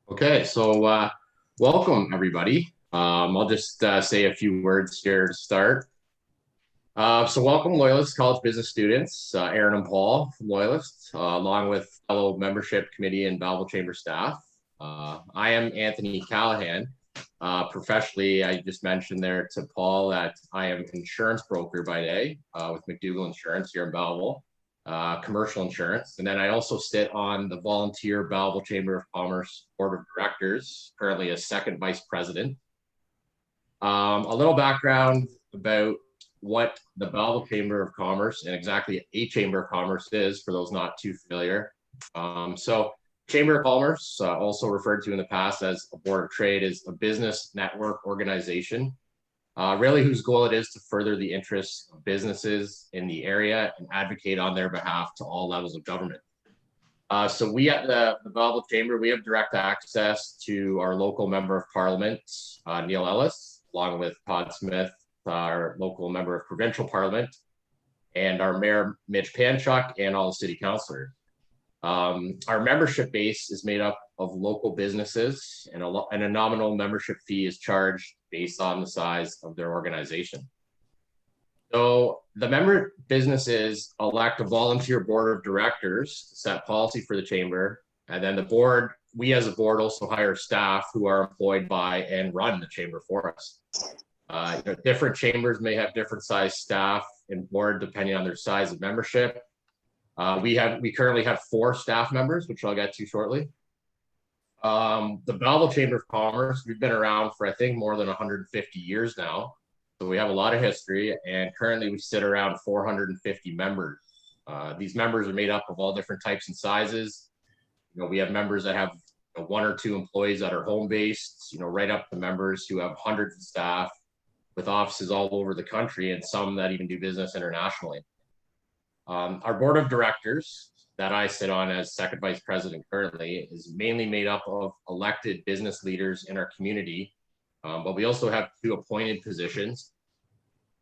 Okay, so welcome everybody. I'll just say a few words here to start. So welcome Loyalist College Business students, Aaron and Paul from Loyalist, along with fellow membership committee and Belleville Chamber staff. I am Anthony Callahan. Professionally, I just mentioned there to Paul that I am an insurance broker by day with McDougall Insurance here in Belleville. Commercial insurance. And then I also sit on the volunteer Belleville Chamber of Commerce Board of Directors, currently as second vice president. A little background about what the Belleville Chamber of Commerce and exactly a Chamber of Commerce is for those not too familiar. So Chamber of Commerce, also referred to in the past as a board of trade, is a business network organization really whose goal it is to further the interests of businesses in the area and advocate on their behalf to all levels of government. So we at the Belleville Chamber, we have direct access to our local member of parliament, Neil Ellis, along with Todd Smith, our local member of provincial parliament, and our mayor, Mitch Panchuk, and all the city councilors. Our membership base is made up of local businesses, and a nominal membership fee is charged based on the size of their organization. So the member businesses elect a volunteer board of directors to set policy for the chamber, and then the board, we as a board also hire staff who are employed by and run the chamber for us. Different chambers may have different size staff and board depending on their size of membership. We currently have 4 staff members, which I'll get to shortly. The Belleville Chamber of Commerce, we've been around for, I think, more than 150 years now. So we have a lot of history, and currently we sit around 450 members. These members are made up of all different types and sizes. We have members that have 1 or 2 employees that are home-based, right up to members who have hundreds of staff with offices all over the country, and some that even do business internationally. Our board of directors that I sit on as second vice president currently is mainly made up of elected business leaders in our community, but we also have 2 appointed positions.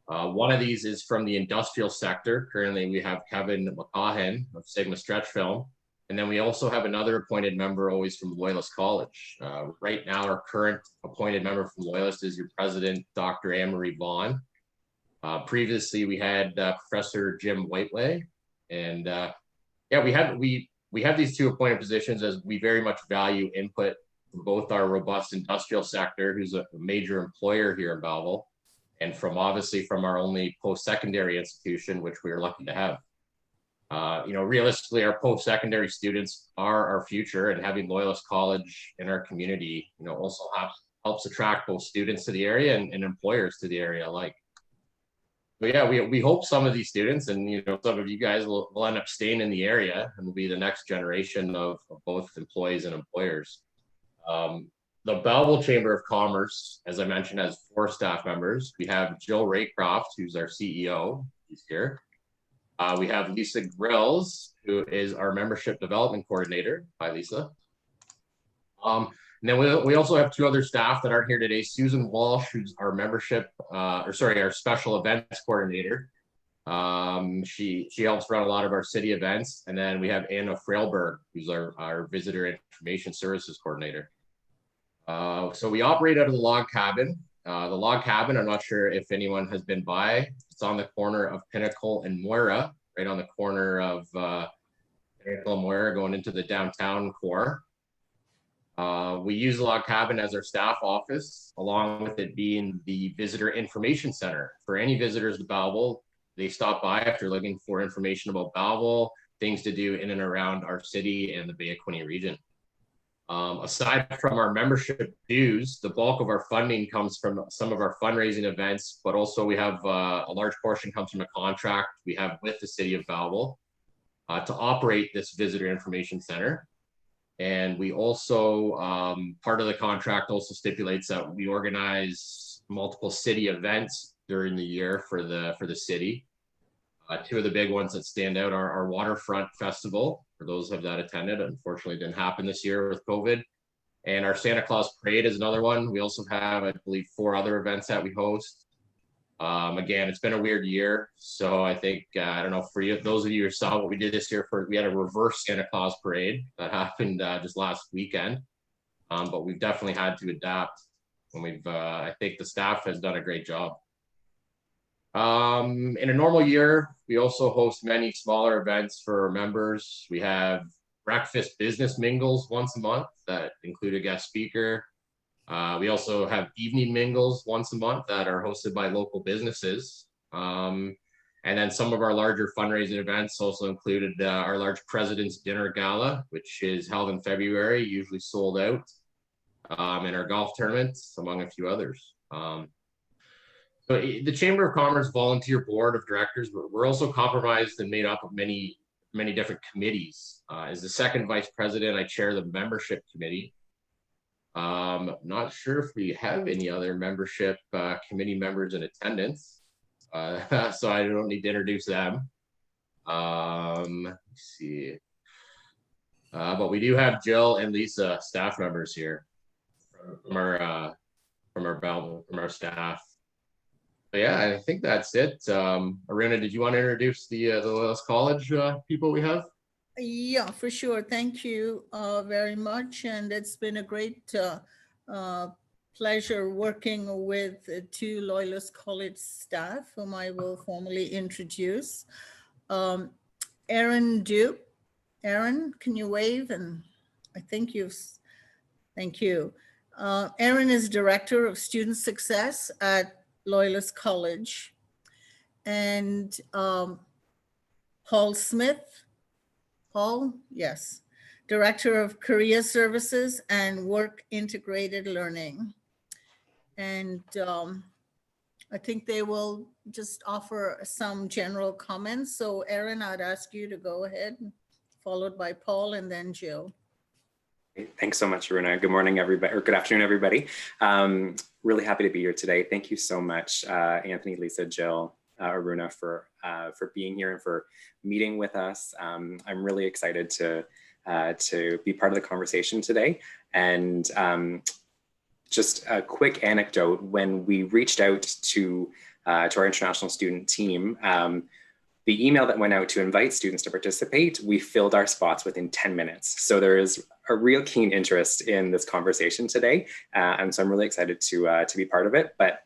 One of these is from the industrial sector. Currently, we have Kevin McCahan of Sigma Stretch Film, and then we also have another appointed member always from Loyalist College. Right now, our current appointed member from Loyalist is your president, Dr. Anne-Marie Vaughn. Previously, we had Professor Jim Whiteley, and we have these 2 appointed positions as we very much value input from both our robust industrial sector, who's a major employer here in Belleville, and from our only post-secondary institution, which we are lucky to have. Realistically, our post-secondary students are our future, and having Loyalist College in our community, also helps attract both students to the area and employers to the area alike. But yeah, we hope some of these students and some of you guys will end up staying in the area and will be the next generation of both employees and employers. The Belleville Chamber of Commerce, as I mentioned, has 4 staff members. We have Jill Raycroft, who's our CEO. She's here. We have Lisa Grills, who is our membership development coordinator. Hi, Lisa. And then we also have 2 other staff that aren't here today. Susan Walsh, who's our our special events coordinator. She helps run a lot of our city events. And then we have Anna Frailberg, who's our visitor information services coordinator. So we operate out of the log cabin. The log cabin, I'm not sure if anyone has been by. It's on the corner of Pinnacle and Moira, right on the corner of Pinnacle and Moira going into the downtown core. We use the log cabin as our staff office, along with it being the visitor information center. For any visitors to Belleville, they stop by if they're looking for information about Belleville, things to do in and around our city and the Bay of Quinte region. Aside from our membership dues, the bulk of our funding comes from some of our fundraising events, but also we have a large portion comes from a contract we have with the city of Belleville to operate this visitor information center. And we also, part of the contract also stipulates that we organize multiple city events during the year for the city. 2 of the big ones that stand out are our Waterfront Festival, for those of that attended. Unfortunately, didn't happen this year with COVID. And our Santa Claus Parade is another one. We also have, I believe, 4 other events that we host. Again, it's been a weird year. So I think, I don't know, for you, those of you who saw what we did this year, we had a reverse Santa Claus parade that happened just last weekend. but we've definitely had to adapt, and I think the staff has done a great job. In a normal year, we also host many smaller events for our members. We have breakfast business mingles once a month that include a guest speaker. We also have evening mingles once a month that are hosted by local businesses. And then some of our larger fundraising events also included our large President's Dinner Gala, which is held in February, usually sold out, and our golf tournaments, among a few others. So the Chamber of Commerce Volunteer Board of Directors, we're also comprised and made up of many different committees. As the second vice president, I chair the membership committee. Not sure if we have any other membership committee members in attendance, so I don't need to introduce them. Let's see. But we do have Jill and Lisa, staff members here from our staff. But yeah, I think that's it. Aruna, did you want to introduce the Loyalist College people we have? Yeah, for sure. Thank you very much. And it's been a great pleasure working with two Loyalist College staff, whom I will formally introduce. Aaron Dupe. Aaron, can you wave? And I think thank you. Aaron is Director of Student Success at Loyalist College. And Paul Smith. Paul, yes, Director of Career Services and Work Integrated Learning. And I think they will just offer some general comments. So Aaron, I'd ask you to go ahead, followed by Paul and then Jill. Thanks so much, Aruna. Good morning, everybody, or good afternoon, everybody. Really happy to be here today. Thank you so much, Anthony, Lisa, Jill, Aruna, for being here and for meeting with us. I'm really excited to be part of the conversation today. And just a quick anecdote: when we reached out to our international student team, the email that went out to invite students to participate, we filled our spots within 10 minutes. So there is a real keen interest in this conversation today. And so I'm really excited to be part of it. But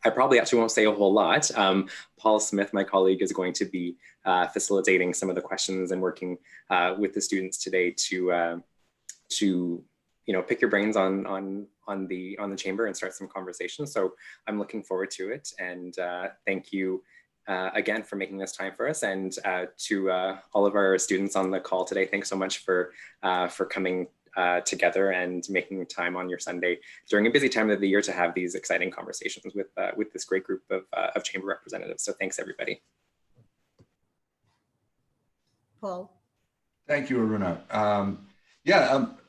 I probably actually won't say a whole lot. Paul Smith, my colleague, is going to be facilitating some of the questions and working with the students today to pick your brains on the chamber and start some conversations. So I'm looking forward to it. And thank you again for making this time for us, and to all of our students on the call today. Thanks so much for coming together and making time on your Sunday during a busy time of the year to have these exciting conversations with this great group of chamber representatives. So thanks, everybody. Paul. Thank you, Aruna.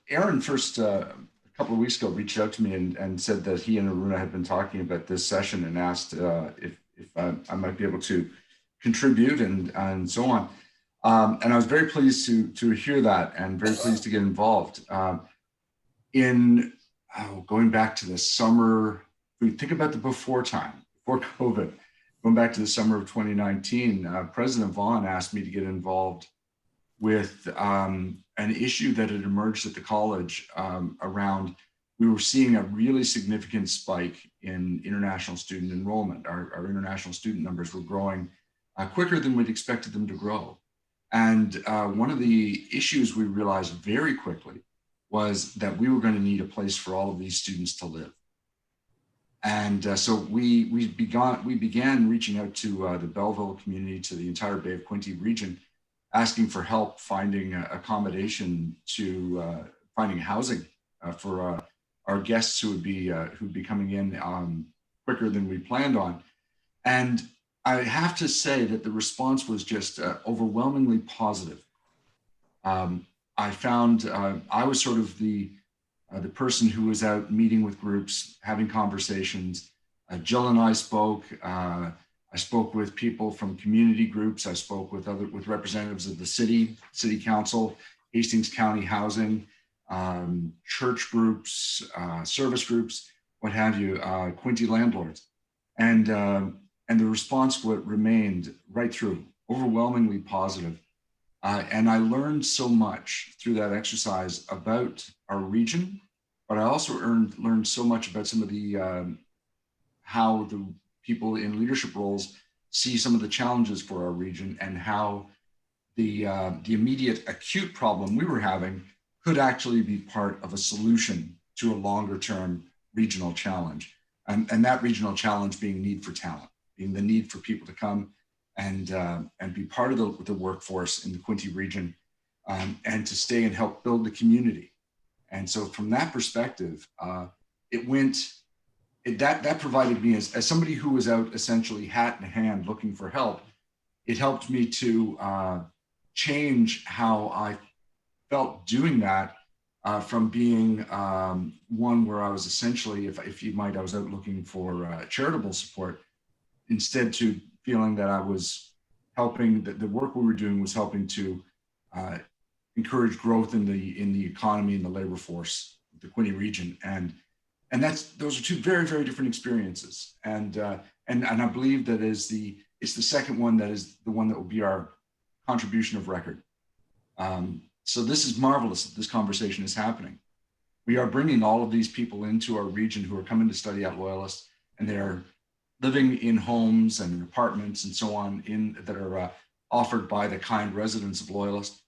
Aaron first, a couple of weeks ago, reached out to me and said that he and Aruna had been talking about this session and asked if I might be able to contribute and so on. And I was very pleased to hear that, and very pleased to get involved. Going back to the summer, if we think about the before time, before COVID, going back to the summer of 2019, President Vaughan asked me to get involved with an issue that had emerged at the college around, we were seeing a really significant spike in international student enrollment. Our international student numbers were growing quicker than we'd expected them to grow. And one of the issues we realized very quickly was that we were going to need a place for all of these students to live. And so we began reaching out to the Belleville community, to the entire Bay of Quinte region, asking for help finding accommodation, to finding housing for our guests who'd be coming in quicker than we planned on. And I have to say that the response was just overwhelmingly positive. I found I was sort of the person who was out meeting with groups, having conversations. Jill and I spoke. I spoke with people from community groups. I spoke with representatives of the city council, Hastings County Housing, church groups, service groups, what have you, Quinte landlords. And the response remained right through, overwhelmingly positive. And I learned so much through that exercise about our region but I also learned so much about some of the how the people in leadership roles see some of the challenges for our region, and how the immediate acute problem we were having could actually be part of a solution to a longer term regional challenge. And that regional challenge being need for talent, being the need for people to come and be part of the workforce in the Quinte region, and to stay and help build the community. And so from that perspective, that provided me, as somebody who was out essentially hat in hand looking for help, it helped me to change how I felt doing that, from being one where I was essentially, if you might, I was out looking for charitable support, instead to feeling that I was helping, that the work we were doing was helping to encourage growth in the economy and the labor force of the Quinte region. And those are two very, very different experiences. And I believe that it's the second one that is the one that will be our contribution of record. So this is marvelous that this conversation is happening. We are bringing all of these people into our region who are coming to study at Loyalist, and they are living in homes and in apartments and so on that are offered by the kind residents of Loyalist.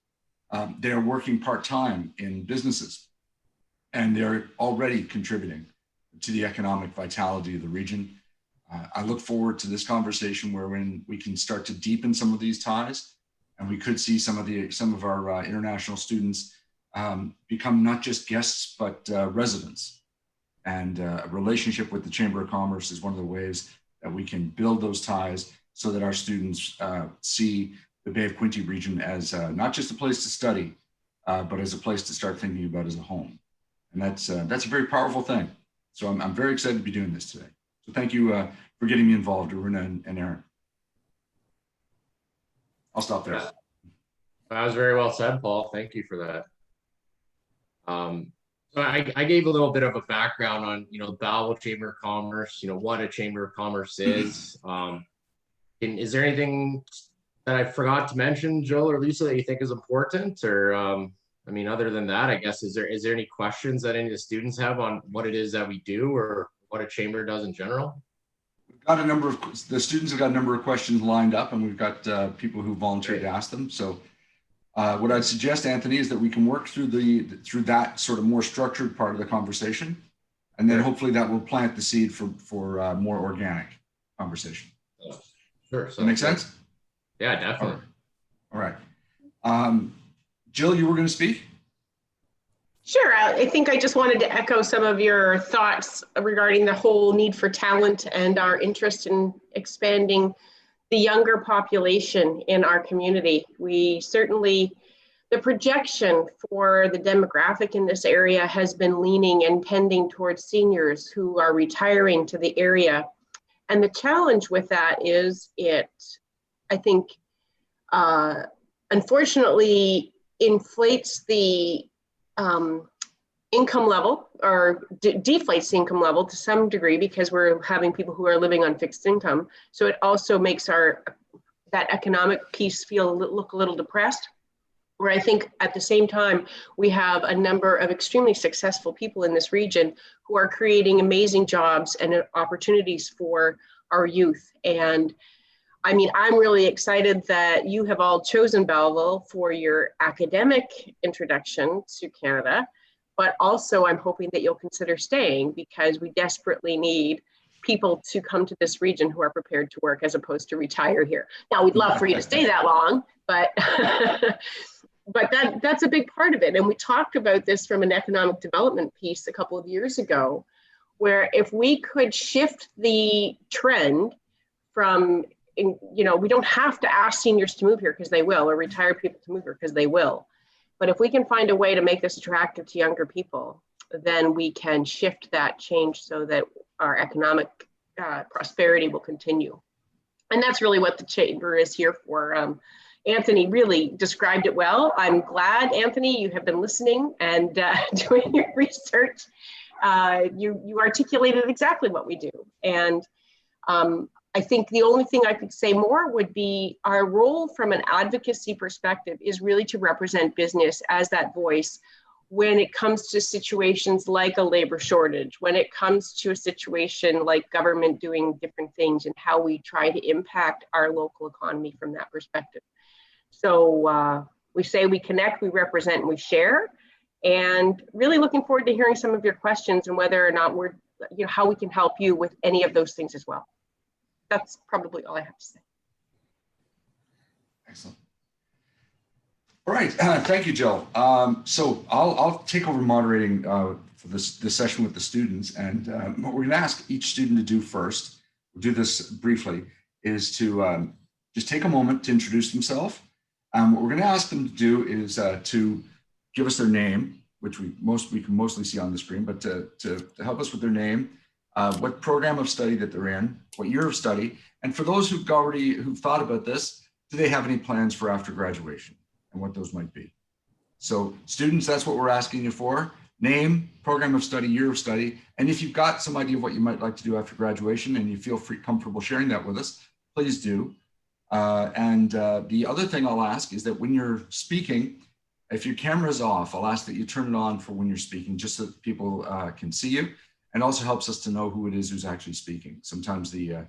They are working part-time in businesses, and they're already contributing to the economic vitality of the region. I look forward to this conversation wherein we can start to deepen some of these ties, and we could see some of our international students become not just guests, but residents. And a relationship with the Chamber of Commerce is one of the ways that we can build those ties, so that our students see the Bay of Quinte region as not just a place to study, but as a place to start thinking about as a home. And that's a very powerful thing. So I'm very excited to be doing this today. So thank you for getting me involved, Aruna and Aaron. I'll stop there. That was very well said, Paul. Thank you for that. So I gave a little bit of a background on, the Belleville Chamber of Commerce, what a Chamber of Commerce is. Is there anything that I forgot to mention, Joel or Lisa, that you think is important? Or, other than that, I guess, is there any questions that any of the students have on what it is that we do or what a chamber does in general? The students have got a number of questions lined up, and we've got people who volunteered to ask them. So what I'd suggest, Anthony, is that we can work through that sort of more structured part of the conversation, and then hopefully that will plant the seed for more organic conversation. Sure. Does that make sense? Yeah, definitely. All right. Jill, you were going to speak? Sure. I think I just wanted to echo some of your thoughts regarding the whole need for talent and our interest in expanding the younger population in our community. We certainly, the projection for the demographic in this area has been leaning and pending towards seniors who are retiring to the area. And the challenge with that is I think, unfortunately, inflates the income level, or deflates the income level to some degree, because we're having people who are living on fixed income. So it also makes that economic piece look a little depressed, where I think at the same time, we have a number of extremely successful people in this region who are creating amazing jobs and opportunities for our youth. And I'm really excited that you have all chosen Belleville for your academic introduction to Canada, but also I'm hoping that you'll consider staying, because we desperately need people to come to this region who are prepared to work as opposed to retire here. Now, we'd love for you to stay that long, but but that's a big part of it. And we talked about this from an economic development piece a couple of years ago, where if we could shift the trend from, we don't have to ask seniors to move here because they will, or retired people to move here because they will. But if we can find a way to make this attractive to younger people, then we can shift that change so that our economic prosperity will continue. And that's really what the chamber is here for. Anthony really described it well. I'm glad, Anthony, you have been listening and doing your research. You articulated exactly what we do. And I think the only thing I could say more would be our role from an advocacy perspective is really to represent business as that voice when it comes to situations like a labor shortage, when it comes to a situation like government doing different things and how we try to impact our local economy from that perspective. So we say we connect, we represent, and we share. And really looking forward to hearing some of your questions and whether or not we're, how we can help you with any of those things as well. That's probably all I have to say. Excellent. All right, thank you, Jill. So I'll take over moderating for this session with the students. And what we're gonna ask each student to do first, we'll do this briefly, is to just take a moment to introduce themselves. What we're gonna ask them to do is to give us their name, which we can mostly see on the screen, but to help us with their name, what program of study that they're in, what year of study, and for those who've thought about this, do they have any plans for after graduation and what those might be? So students, that's what we're asking you for. Name, program of study, year of study, and if you've got some idea of what you might like to do after graduation and you feel comfortable sharing that with us, please do. The other thing I'll ask is that when you're speaking, if your camera's off, I'll ask that you turn it on for when you're speaking, just so that people can see you, and also helps us to know who it is who's actually speaking. Sometimes the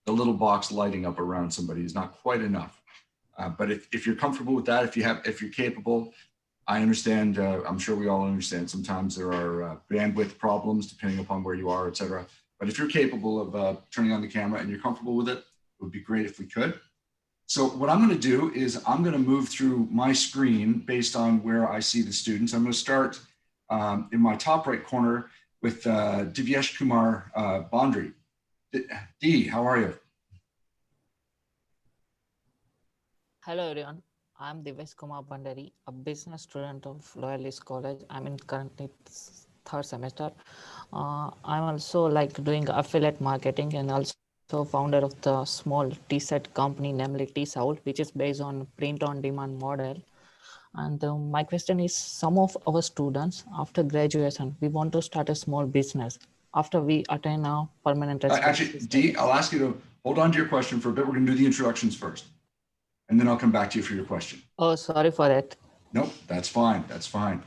little box lighting up around somebody is not quite enough. But if you're comfortable with that, if you're capable, I understand, I'm sure we all understand, sometimes there are bandwidth problems depending upon where you are, et cetera. But if you're capable of turning on the camera and you're comfortable with it, it would be great if we could. So what I'm going to do is I'm going to move through my screen based on where I see the students. I'm going to start in my top right corner with Divyesh Kumar Bondry. D, how are you? Hello everyone, I'm Divyesh Kumar Bandari, a business student of Loyalist College. I'm in currently third semester. I'm also doing affiliate marketing and also founder of the small T-shirt company, namely T-Soul, which is based on print-on-demand model. And my question is, some of our students after graduation, we want to start a small business after we attain a permanent residence. Actually, D, I'll ask you to hold on to your question for a bit. We're going to do the introductions first, and then I'll come back to you for your question. Oh, sorry for that. Nope, that's fine. That's fine.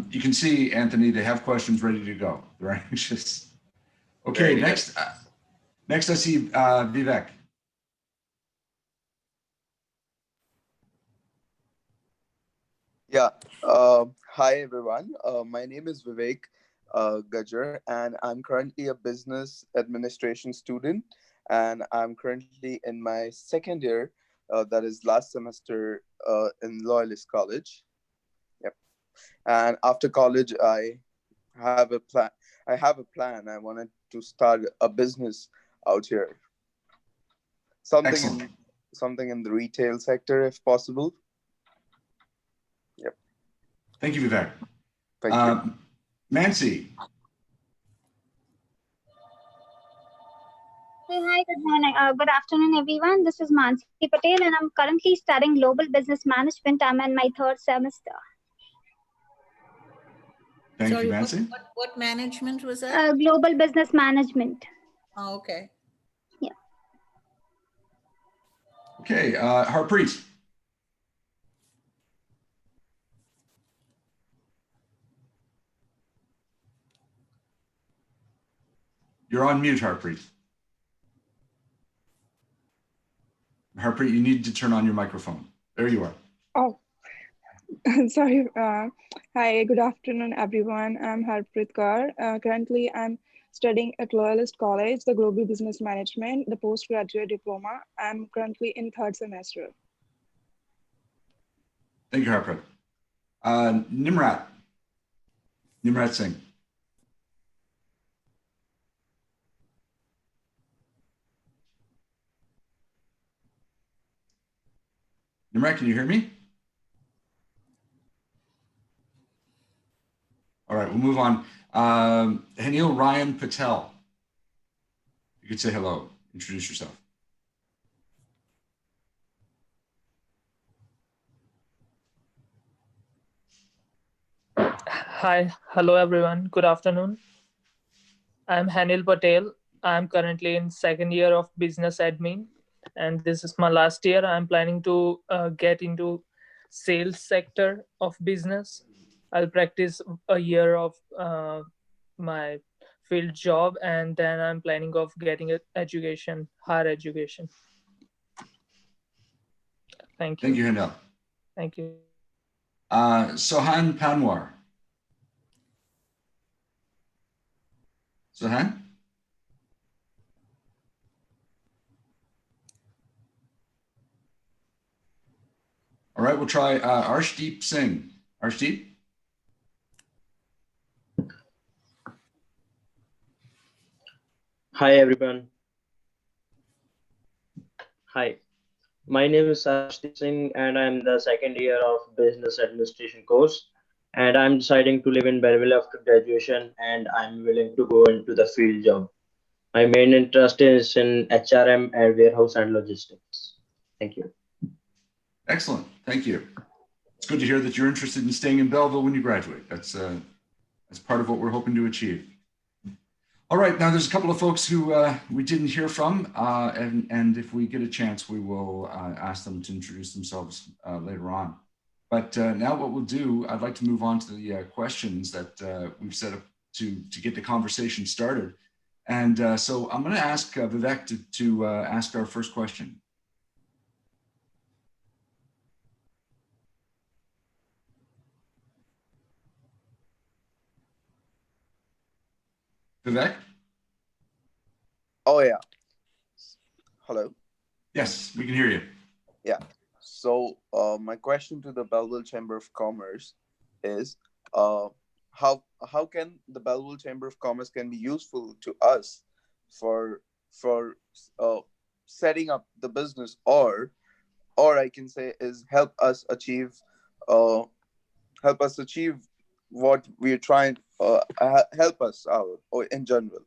You can see, Anthony, they have questions ready to go. They're anxious. Okay, next I see Vivek. Yeah. Hi, everyone. My name is Vivek Gajjar, and I'm currently a business administration student, and I'm currently in my second year, that is last semester in Loyalist College. Yep. And after college, I have a plan. I wanted to start a business out here. Something in the retail sector, if possible. Yep. Thank you, Vivek. Thank you. Nancy. Hey, hi, good morning. Good afternoon, everyone. This is Mansi Patel, and I'm currently studying Global Business Management. I'm in my third semester. Thank Sorry, you, Nancy. what management was that? Global Business Management. Oh, okay. Yeah. Okay, Harpreet. You're on mute, Harpreet. Harpreet, you need to turn on your microphone. There you are. Oh, sorry. Hi, good afternoon, everyone. I'm Harpreet Kaur. Currently, I'm studying at Loyalist College, the Global Business Management, the postgraduate diploma. I'm currently in third semester. Thank you, Harpreet. Nimrat Singh. Nimrat, can you hear me? All right, we'll move on. Hanil Ryan Patel. You could say hello, introduce yourself. Hi, hello everyone. Good afternoon. I'm Hanil Patel. I'm currently in second year of business admin, and this is my last year. I'm planning to get into sales sector of business. I'll practice a year of my field job, and then I'm planning of getting an education, higher education. Thank you. Thank you, Handel. Thank you. Sohan Panwar. Sohan? All right, we'll try Arshdeep Singh. Arshdeep? Hi everyone. Hi, my name is Arshdeep Singh and I'm the second year of business administration course, and I'm deciding to live in Belleville after graduation, and I'm willing to go into the field job. My main interest is in HRM and warehouse and logistics. Thank you. Excellent, thank you. It's good to hear that you're interested in staying in Belleville when you graduate. That's part of what we're hoping to achieve. All right, now there's a couple of folks who we didn't hear from, and if we get a chance, we will ask them to introduce themselves later on. But now what we'll do, I'd like to move on to the questions that we've set up to get the conversation started. And so I'm going to ask Vivek to ask our first question. Vivek? Oh, yeah. Hello. Yes, we can hear you. Yeah. So my question to the Belleville Chamber of Commerce is, how can the Belleville Chamber of Commerce can be useful to us for setting up the business, or I can say is help us achieve what we're trying, help us out, or in general.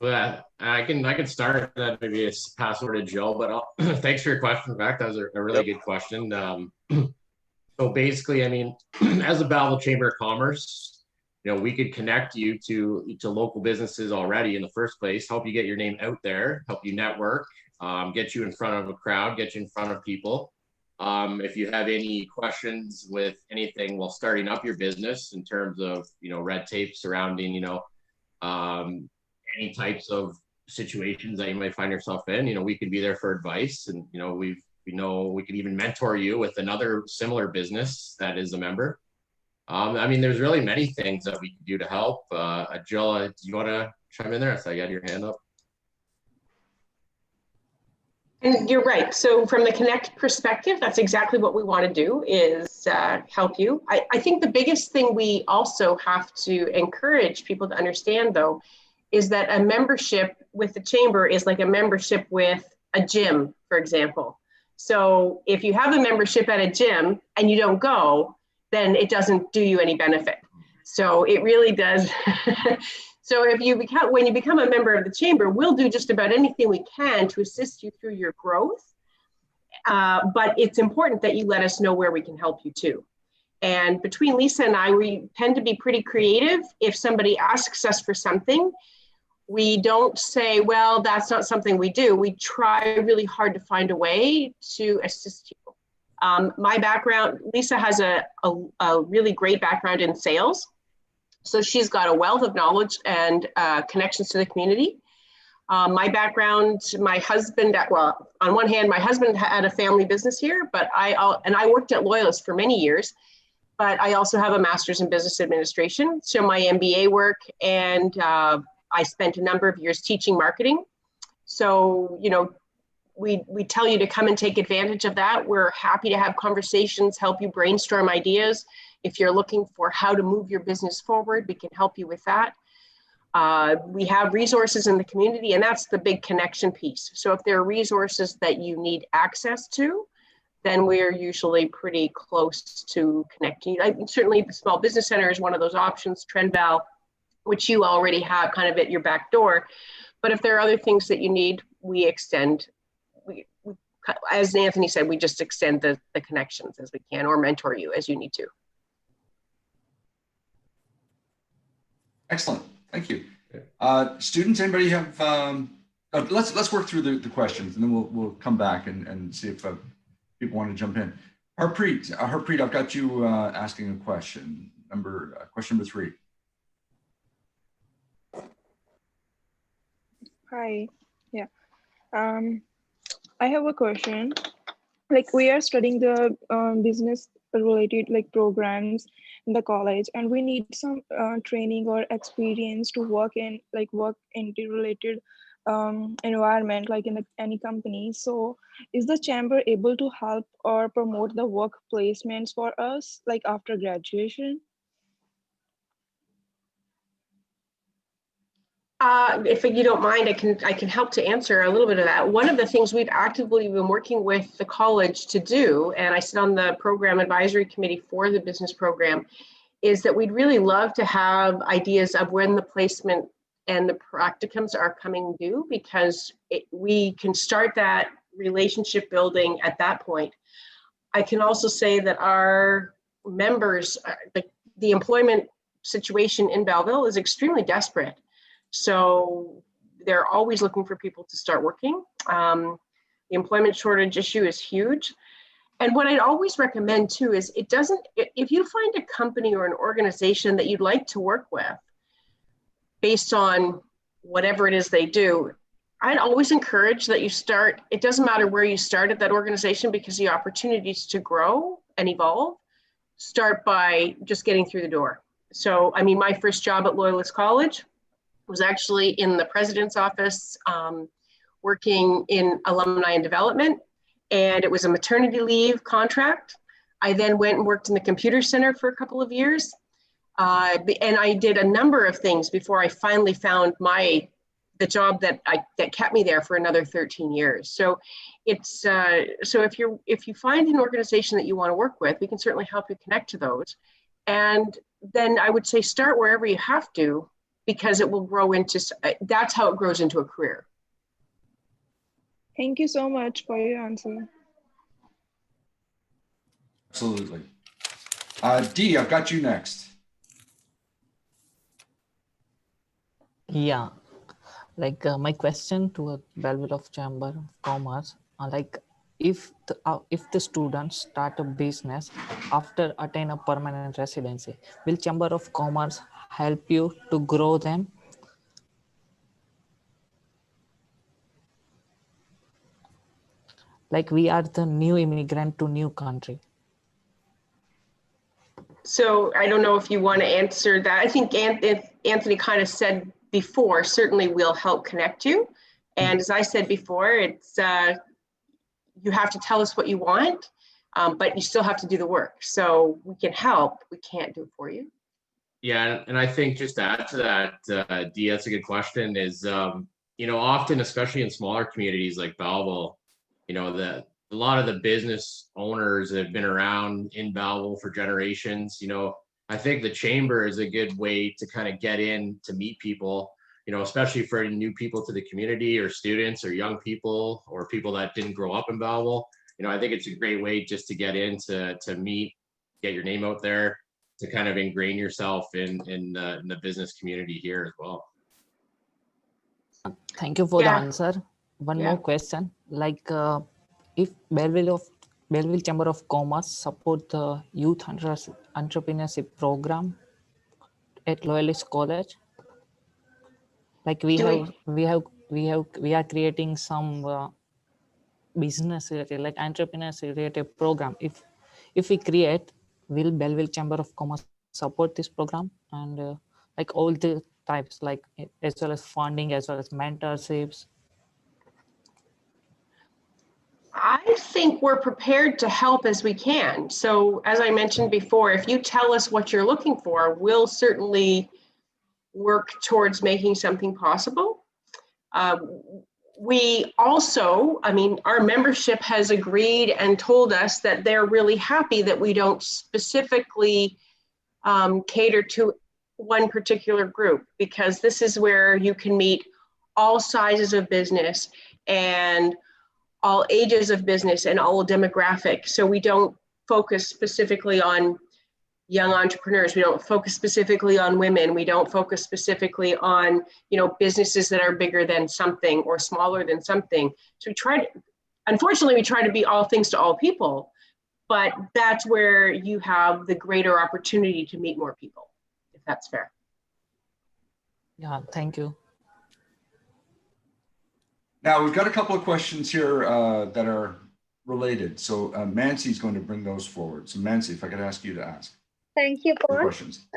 Well, I can start that. Maybe it's pass over to Jill, but thanks for your question, Vivek. That was a really good question. So basically, I mean, as a Belleville Chamber of Commerce, you know, we could connect you to local businesses already in the first place, help you get your name out there, help you network, get you in front of a crowd, get you in front of people. If you have any questions with anything while starting up your business in terms of, you know, red tape surrounding, you know, any types of situations that you might find yourself in, you know, we could be there for advice. And, you know, we could even mentor you with another similar business that is a member. I mean, there's really many things that we can do to help. Jill, do you want to chime in there? So I got your hand up. And you're right. So from the Connect perspective, that's exactly what we want to do is help you. I think the biggest thing we also have to encourage people to understand, though, is that a membership with the chamber is like a membership with a gym, for example. So if you have a membership at a gym and you don't go, then it doesn't do you any benefit. So it really does. So when you become a member of the chamber, we'll do just about anything we can to assist you through your growth. But it's important that you let us know where we can help you too. And between Lisa and I, we tend to be pretty creative. If somebody asks us for something, we don't say, well, that's not something we do. We try really hard to find a way to assist you. My background, Lisa has a really great background in sales. So she's got a wealth of knowledge and connections to the community. My background, my husband, well, on one hand, my husband had a family business here, but I worked at Loyalist for many years, but I also have a master's in business administration. So my MBA work, and I spent a number of years teaching marketing. So, you know, we tell you to come and take advantage of that. We're happy to have conversations, help you brainstorm ideas. If you're looking for how to move your business forward, we can help you with that. We have resources in the community, and that's the big connection piece. So if there are resources that you need access to, then we're usually pretty close to connecting. Certainly the Small Business Center is one of those options, Trendval, which you already have kind of at your back door. But if there are other things that you need, we extend, as Anthony said, we just extend the connections as we can, or mentor you as you need to. Excellent, thank you. Students, anybody have let's work through the questions, and then we'll come back and see if people want to jump in. Harpreet, I've got you asking a question. Question number 3. Hi. Yeah. I have a question. Like, we are studying the business related like programs in the college, and we need some training or experience to work in the related environment, like in any company. So is the chamber able to help or promote the work placements for us, like after graduation? If you don't mind, I can help to answer a little bit of that. One of the things we've actively been working with the college to do, and I sit on the program advisory committee for the business program, is that we'd really love to have ideas of when the placement and the practicums are coming due, because we can start that relationship building at that point. I can also say that our members, the employment situation in Belleville is extremely desperate. So they're always looking for people to start working. The employment shortage issue is huge. And what I'd always recommend too is if you find a company or an organization that you'd like to work with based on whatever it is they do, I'd always encourage that you start, it doesn't matter where you start at that organization, because the opportunities to grow and evolve start by just getting through the door. So, I mean, my first job at Loyalist College was actually in the president's office, working in alumni and development, and it was a maternity leave contract. I then went and worked in the computer center for a couple of years, and I did a number of things before I finally found the job that kept me there for another 13 years. So it's so if you find an organization that you want to work with, we can certainly help you connect to those. And then I would say start wherever you have to, because it will grow into, that's how it grows into a career. Thank you so much for your answer. Absolutely. Dee, I've got you next. Yeah, like my question to a Belleville of Chamber of Commerce, if the students start a business after attain a permanent residency, will Chamber of Commerce help you to grow them? Like, we are the new immigrant to new country. So I don't know if you want to answer that. I think Anthony kind of said before, certainly we'll help connect you. And as I said before, it's you have to tell us what you want, but you still have to do the work. So we can help, we can't do it for you. Yeah, and I think just to add to that, Dee, that's a good question, is, often, especially in smaller communities like Belleville, a lot of the business owners that have been around in Belleville for generations, I think the chamber is a good way to kind of get in to meet people, especially for new people to the community, or students or young people or people that didn't grow up in Belleville. I think it's a great way just to get in to meet, get your name out there, to kind of ingrain yourself in the business community here as well. Thank you for the answer. One more question, if Belleville Chamber of Commerce support the youth entrepreneurship program at Loyalist College, like we are creating some business related, like entrepreneurs related program. If we create, will Belleville Chamber of Commerce support this program? And like all the types, like as well as funding, as well as mentorships? I think we're prepared to help as we can. So as I mentioned before, if you tell us what you're looking for, we'll certainly work towards making something possible. We also, our membership has agreed and told us that they're really happy that we don't specifically cater to one particular group, because this is where you can meet all sizes of business and all ages of business and all demographics. So we don't focus specifically on young entrepreneurs. We don't focus specifically on women. We don't focus specifically on, businesses that are bigger than something or smaller than something. So unfortunately, we try to be all things to all people, but that's where you have the greater opportunity to meet more people, if that's fair. Yeah, thank you. Now, we've got a couple of questions here that are related. So Mancy's going to bring those forward. So Mancy, if I could ask you to ask. Thank you, Your Paul. questions.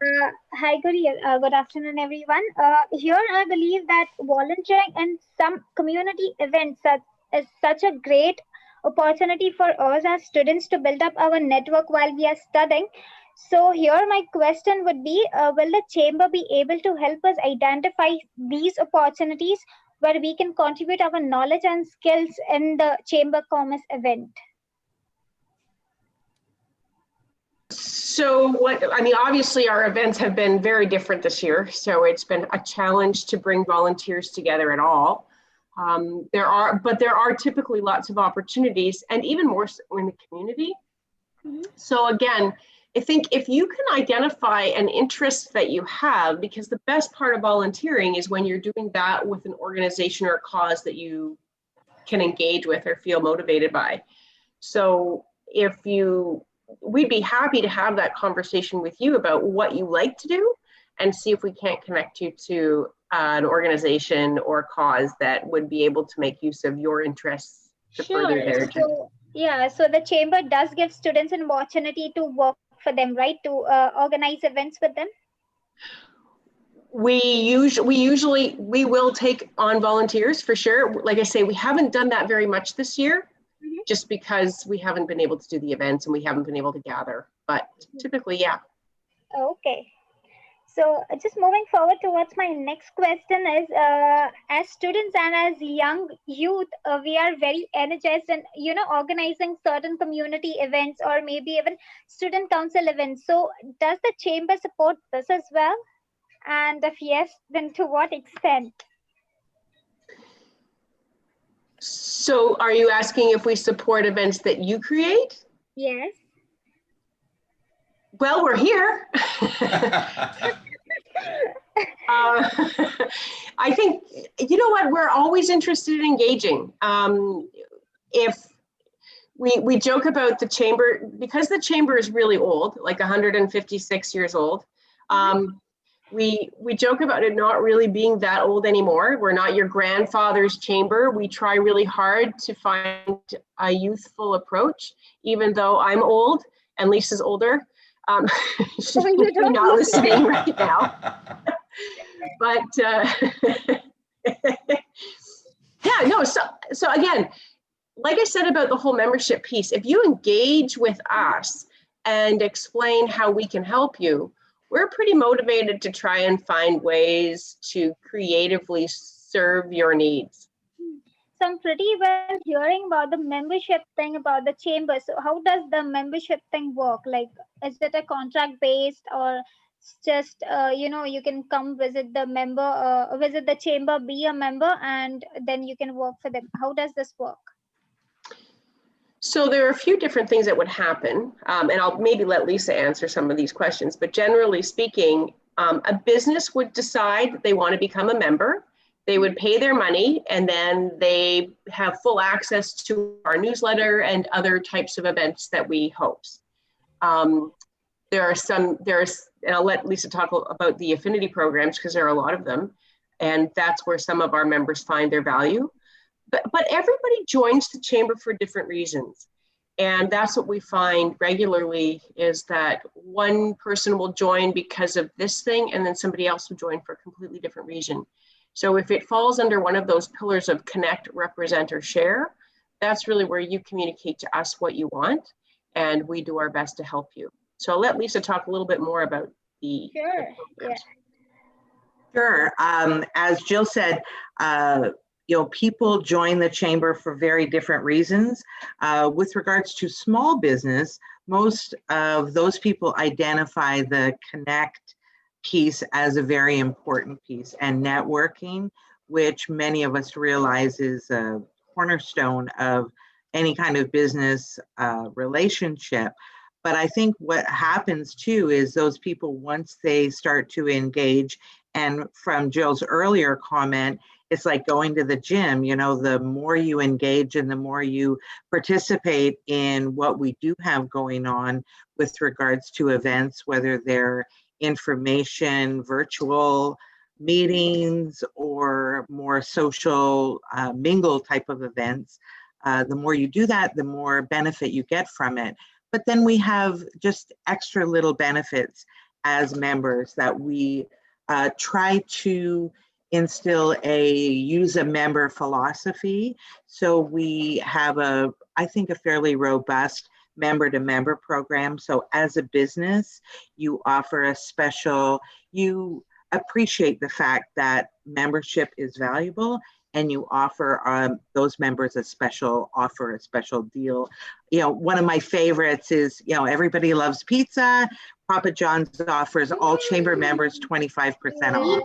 Hi, good afternoon, everyone. Here, I believe that volunteering in some community events is such a great opportunity for us as students to build up our network while we are studying. So here, my question would be, will the chamber be able to help us identify these opportunities where we can contribute our knowledge and skills in the Chamber Commerce event? So obviously our events have been very different this year. So it's been a challenge to bring volunteers together at all. There are typically lots of opportunities, and even more so in the community. Mm-hmm. So again, I think if you can identify an interest that you have, because the best part of volunteering is when you're doing that with an organization or a cause that you can engage with or feel motivated by. So we'd be happy to have that conversation with you about what you like to do and see if we can't connect you to an organization or cause that would be able to make use of your interests to further their agenda. So the chamber does give students an opportunity to work for them, right? To organize events with them. We will take on volunteers for sure. Like I say, we haven't done that very much this year, just because we haven't been able to do the events and we haven't been able to gather, but typically, yeah. Okay. So just moving forward towards my next question is, as students and as young youth, we are very energized in, organizing certain community events or maybe even student council events. So does the chamber support this as well? And if yes, then to what extent? So are you asking if we support events that you create? Yes. Well, we're here. I think, we're always interested in engaging. If we joke about the chamber, because the chamber is really old, like 156 years old, we joke about it not really being that old anymore. We're not your grandfather's chamber. We try really hard to find a youthful approach, even though I'm old and Lisa's older. She's not listening right now. But so again, like I said about the whole membership piece, if you engage with us and explain how we can help you, we're pretty motivated to try and find ways to creatively serve your needs. So I'm pretty well hearing about the membership thing about the chamber. So how does the membership thing work? Like, is it a contract based, or just, you can come visit visit the chamber, be a member, and then you can work for them? How does this work? So there are a few different things that would happen, and I'll maybe let Lisa answer some of these questions, but generally speaking, a business would decide that they want to become a member. They would pay their money, and then they have full access to our newsletter and other types of events that we host. And I'll let Lisa talk about the affinity programs, because there are a lot of them, and that's where some of our members find their value. But everybody joins the chamber for different reasons. And that's what we find regularly, is that one person will join because of this thing, and then somebody else will join for a completely different reason. So if it falls under one of those pillars of connect, represent, or share, that's really where you communicate to us what you want, and we do our best to help you. So I'll let Lisa talk a little bit more about the programs. Sure. As Jill said, people join the chamber for very different reasons. With regards to small business, most of those people identify the connect piece as a very important piece, and networking, which many of us realize is a cornerstone of any kind of business relationship. But I think what happens too is those people, once they start to engage, and from Jill's earlier comment, it's like going to the gym, you know, the more you engage and the more you participate in what we do have going on with regards to events, whether they're information, virtual meetings, or more social mingle type of events, the more you do that, the more benefit you get from it. But then we have just extra little benefits as members that we try to instill use a member philosophy. So we have I think a fairly robust member-to-member program. So as a business, you offer you appreciate the fact that membership is valuable, and you offer those members a special deal. You know, one of my favorites is, you know, everybody loves pizza. Papa John's offers all chamber members 25% off.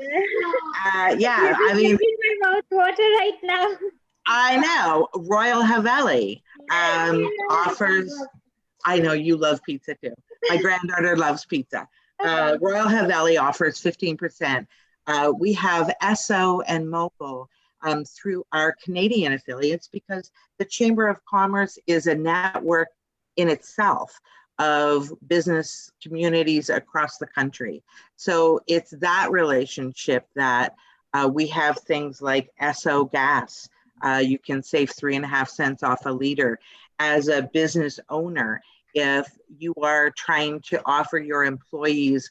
Yeah, I mean, my mouth water right now. I know. Royal Haveli offers, I know you love pizza too. My granddaughter loves pizza. Royal Haveli offers 15%. We have Esso and Mobile through our Canadian affiliates, because the Chamber of Commerce is a network in itself of business communities across the country. So it's that relationship that we have things like Esso gas. You can save 3.5 cents off a liter. As a business owner, if you are trying to offer your employees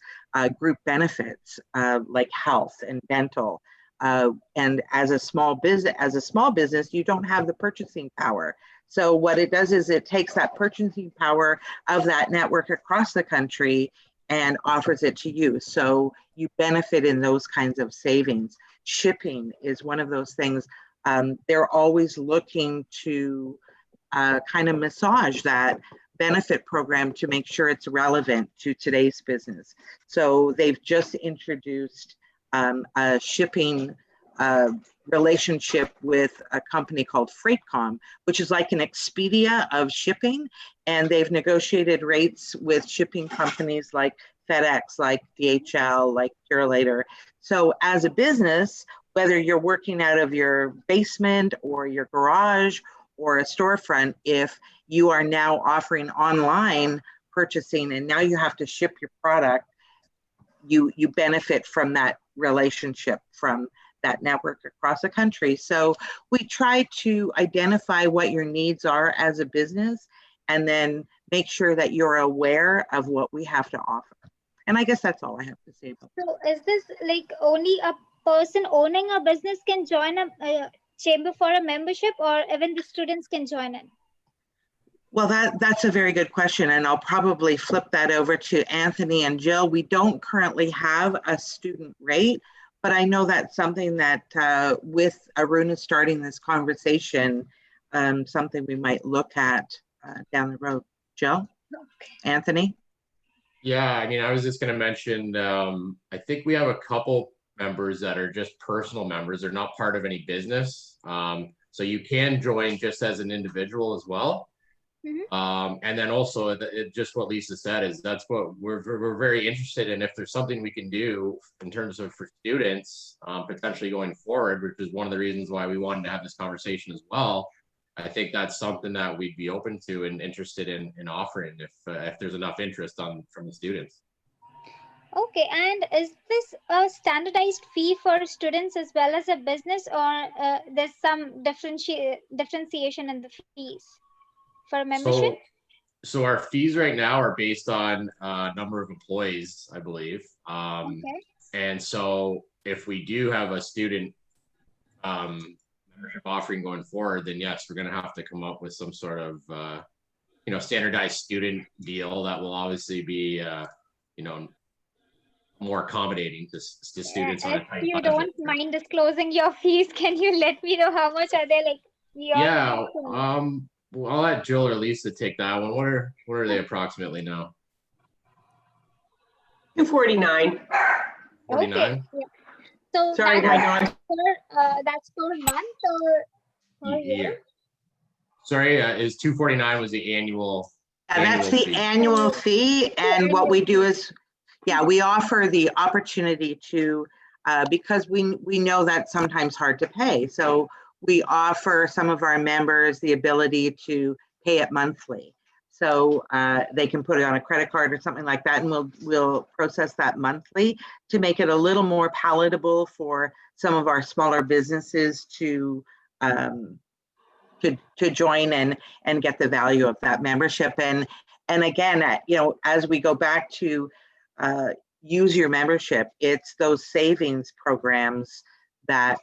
group benefits like health and dental, and as a small business, you don't have the purchasing power. So what it does is it takes that purchasing power of that network across the country and offers it to you. So you benefit in those kinds of savings. Shipping is one of those things. They're always looking to kind of massage that benefit program to make sure it's relevant to today's business. So they've just introduced a shipping relationship with a company called FreightCom, which is like an Expedia of shipping. And they've negotiated rates with shipping companies like FedEx, like DHL, like Purolator. So as a business, whether you're working out of your basement or your garage or a storefront, if you are now offering online purchasing and now you have to ship your product, you benefit from that relationship, from that network across the country. So we try to identify what your needs are as a business and then make sure that you're aware of what we have to offer. And I guess that's all I have to say about So is this like only a person owning a business can join a chamber for a membership, or even the students can join in? Well, that's a very good question, and I'll probably flip that over to Anthony and Jill. We don't currently have a student rate, but I know that's something that with Aruna starting this conversation, something we might look at down the road. Jill? Okay. Anthony? Yeah, I mean, I was just going to mention, I think we have a couple members that are just personal members. They're not part of any business. So you can join just as an individual as well. Mm-hmm. And then also just what Lisa said is that's what we're very interested in. If there's something we can do in terms of for students potentially going forward, which is one of the reasons why we wanted to have this conversation as well. I think that's something that we'd be open to and interested in offering if there's enough interest from the students. Okay, and is this a standardized fee for students as well as a business, or there's some differentiation in the fees for membership? So our fees right now are based on number of employees, I believe. Okay. And so if we do have a student membership offering going forward, then yes, we're going to have to come up with some sort of standardized student deal that will obviously be more accommodating to students. If you don't mind disclosing your fees, can you let me know how much are they? Like well, I'll let Jill or Lisa take that one. What are they approximately now? $249. 49. Okay. Yeah. So sorry, that's per month or per year? Sorry, is $249 was the annual That's the fee. annual fee. And what we do is, yeah, we offer the opportunity to, because we know that's sometimes hard to pay. So we offer some of our members the ability to pay it monthly. So they can put it on a credit card or something like that, and we'll process that monthly to make it a little more palatable for some of our smaller businesses to join and get the value of that membership. And again, as we go back to use your membership, it's those savings programs that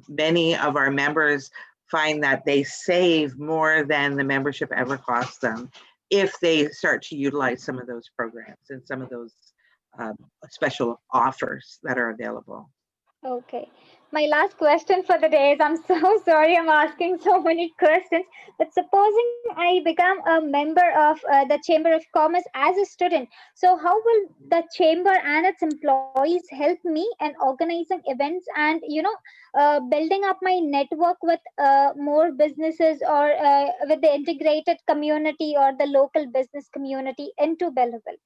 many of our members find that they save more than the membership ever costs them if they start to utilize some of those programs and some of those special offers that are available. Okay. My last question for the day is, I'm so sorry I'm asking so many questions, but supposing I become a member of the Chamber of Commerce as a student, so how will the Chamber and its employees help me in organizing events and, building up my network with more businesses or with the integrated community or the local business community into Belleville?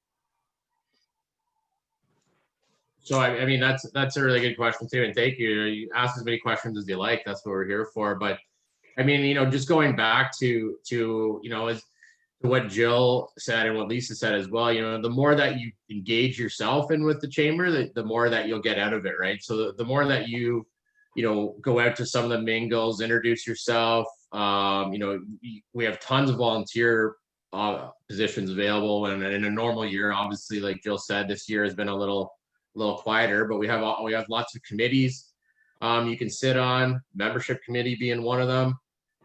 So I mean that's a really good question too, and thank you. You ask as many questions as you like. That's what we're here for. But I mean, just going back to as to what Jill said and what Lisa said as well. The more that you engage yourself in with the chamber, the more that you'll get out of it, right? So the more that you go out to some of the mingles, introduce yourself. We have tons of volunteer positions available, and in a normal year, obviously, like Jill said, this year has been a little quieter, but we have lots of committees you can sit on, membership committee being one of them.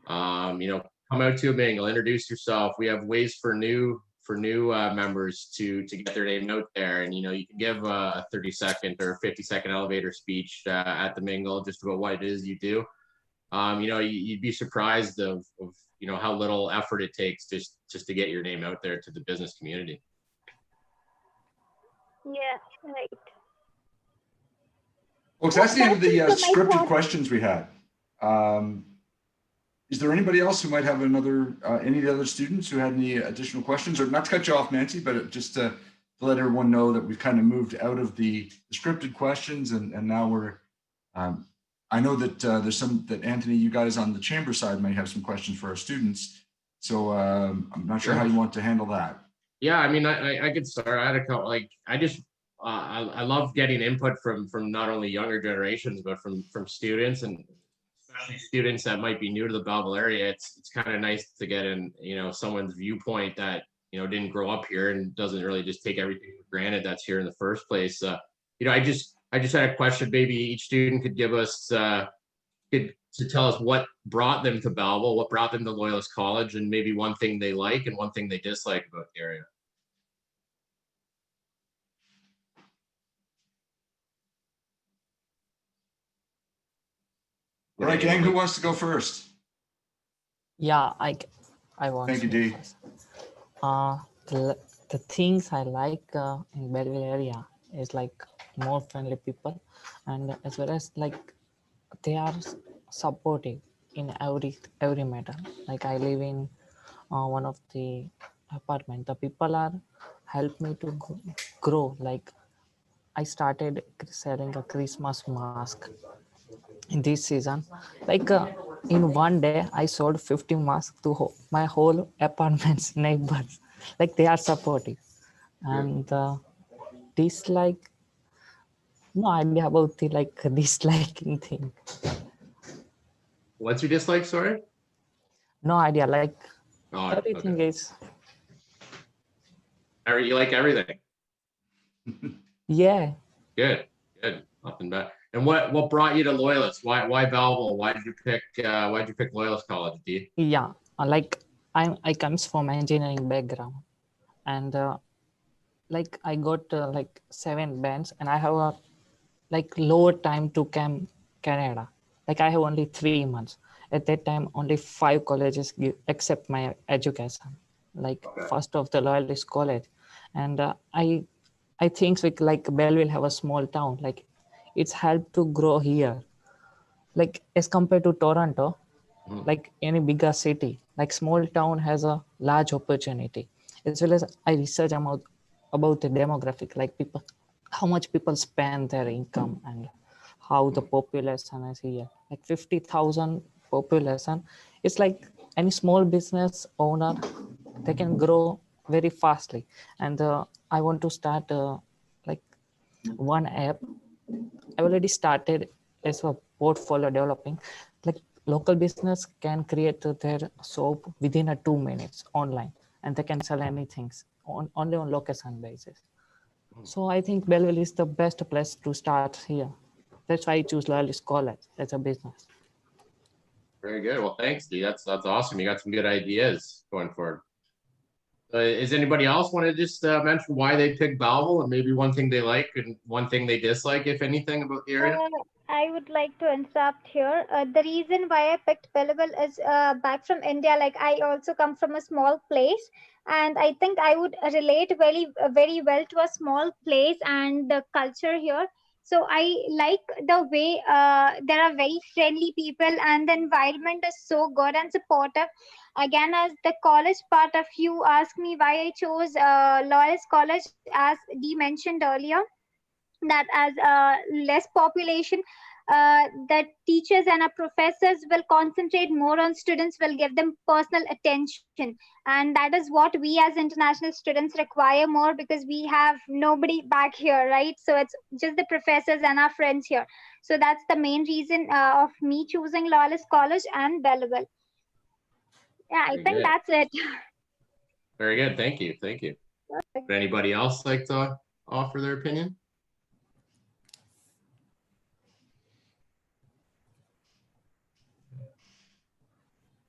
Come out to a mingle, introduce yourself. We have ways for new members to get their name out there, and you can give a 30-second or 50-second elevator speech at the mingle just about what it is you do. You'd be surprised of how little effort it takes just to get your name out there to the business community. Yeah, right. Folks, that's the end of the scripted questions we had. Is there anybody else who might have any of the other students who had any additional questions? Or not to cut you off, Nancy, but just to let everyone know that we've kind of moved out of the scripted questions, and now we're, I know that there's that Anthony, you guys on the chamber side might have some questions for our students. So I'm not sure how you want to handle that. Yeah, I mean, I could start. I had a couple, I love getting input from not only younger generations, but from students, and especially students that might be new to the Belleville area. It's kind of nice to get in, someone's viewpoint that, didn't grow up here and doesn't really just take everything for granted that's here in the first place. I just had a question. Maybe each student could give us, to tell us what brought them to Belleville, what brought them to Loyalist College, and maybe one thing they like and one thing they dislike about the area. All right, gang, who wants to go first? Yeah, I want. Thank you, Dee. The things I like in Belleville area is more friendly people, and as well as they are supportive in every matter. I live in one of the apartment. The people are help me to grow. I started selling a Christmas mask in this season. In one day I sold 50 masks to my whole apartment's neighbors. They are supportive. And dislike, no idea about the disliking thing. What's your dislike, sorry? No idea. Everything okay. is. You like everything? Yeah. Good. Nothing bad. And what brought you to Loyalist? Why Belleville? Why did you pick Loyalist College, Dee? Yeah, I comes from engineering background, and I got 7 bands, and I have a lower time to come Canada. I have only 3 months. At that time, only 5 colleges accept my education. First of the Loyalist College, and I think Belleville have a small town. It's helped to grow here. As compared to Toronto, any bigger city, small town has a large opportunity. as well as I research about the demographic, like people, how much people spend their income and how the population is here. Like 50,000 population, it's like any small business owner, they can grow very fastly. And I want to start like one app. I already started as a portfolio developing. Like local business can create their shop within 2 minutes online, and they can sell anything only on location basis. So I think Belleville is the best place to start here. That's why I choose Loyalist College as a business. Very good. Well, thanks, Dee. That's awesome. You got some good ideas going forward. Is anybody else want to just mention why they picked Belleville and maybe one thing they like and one thing they dislike, if anything, about the area? I would like to interrupt here. The reason why I picked Belleville is back from India. Like I also come from a small place, and I think I would relate very well to a small place and the culture here. So I like the way there are very friendly people, and the environment is so good and supportive. Again, as the college part of you asked me why I chose Loyalist College, as Dee mentioned earlier, that as less population, that teachers and our professors will concentrate more on students, will give them personal attention, and that is what we as international students require more, because we have nobody back here, right? So it's just the professors and our friends here. So that's the main reason of me choosing Loyalist College and Belleville. Yeah, I think that's it. Very good. Thank you. Thank you. Would anybody else like to offer their opinion?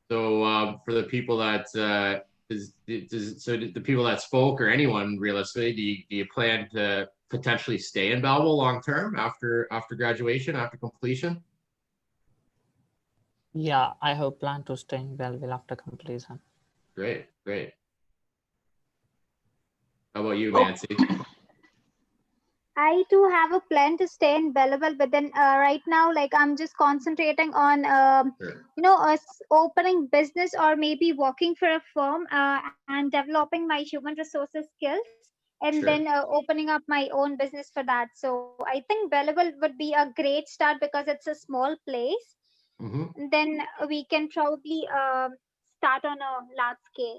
So for the people that so the people that spoke or anyone realistically, do you plan to potentially stay in Belleville long term after graduation, after completion? Yeah, I have planned to stay in Belleville after completion. Great, great. How about you, Nancy? I too have a plan to stay in Belleville, but then right now, like I'm just concentrating on, opening business or maybe working for a firm and developing my human resources skills, and then opening up my own business for that. So I think Belleville would be a great start because it's a small place. Then we can probably start on a large scale.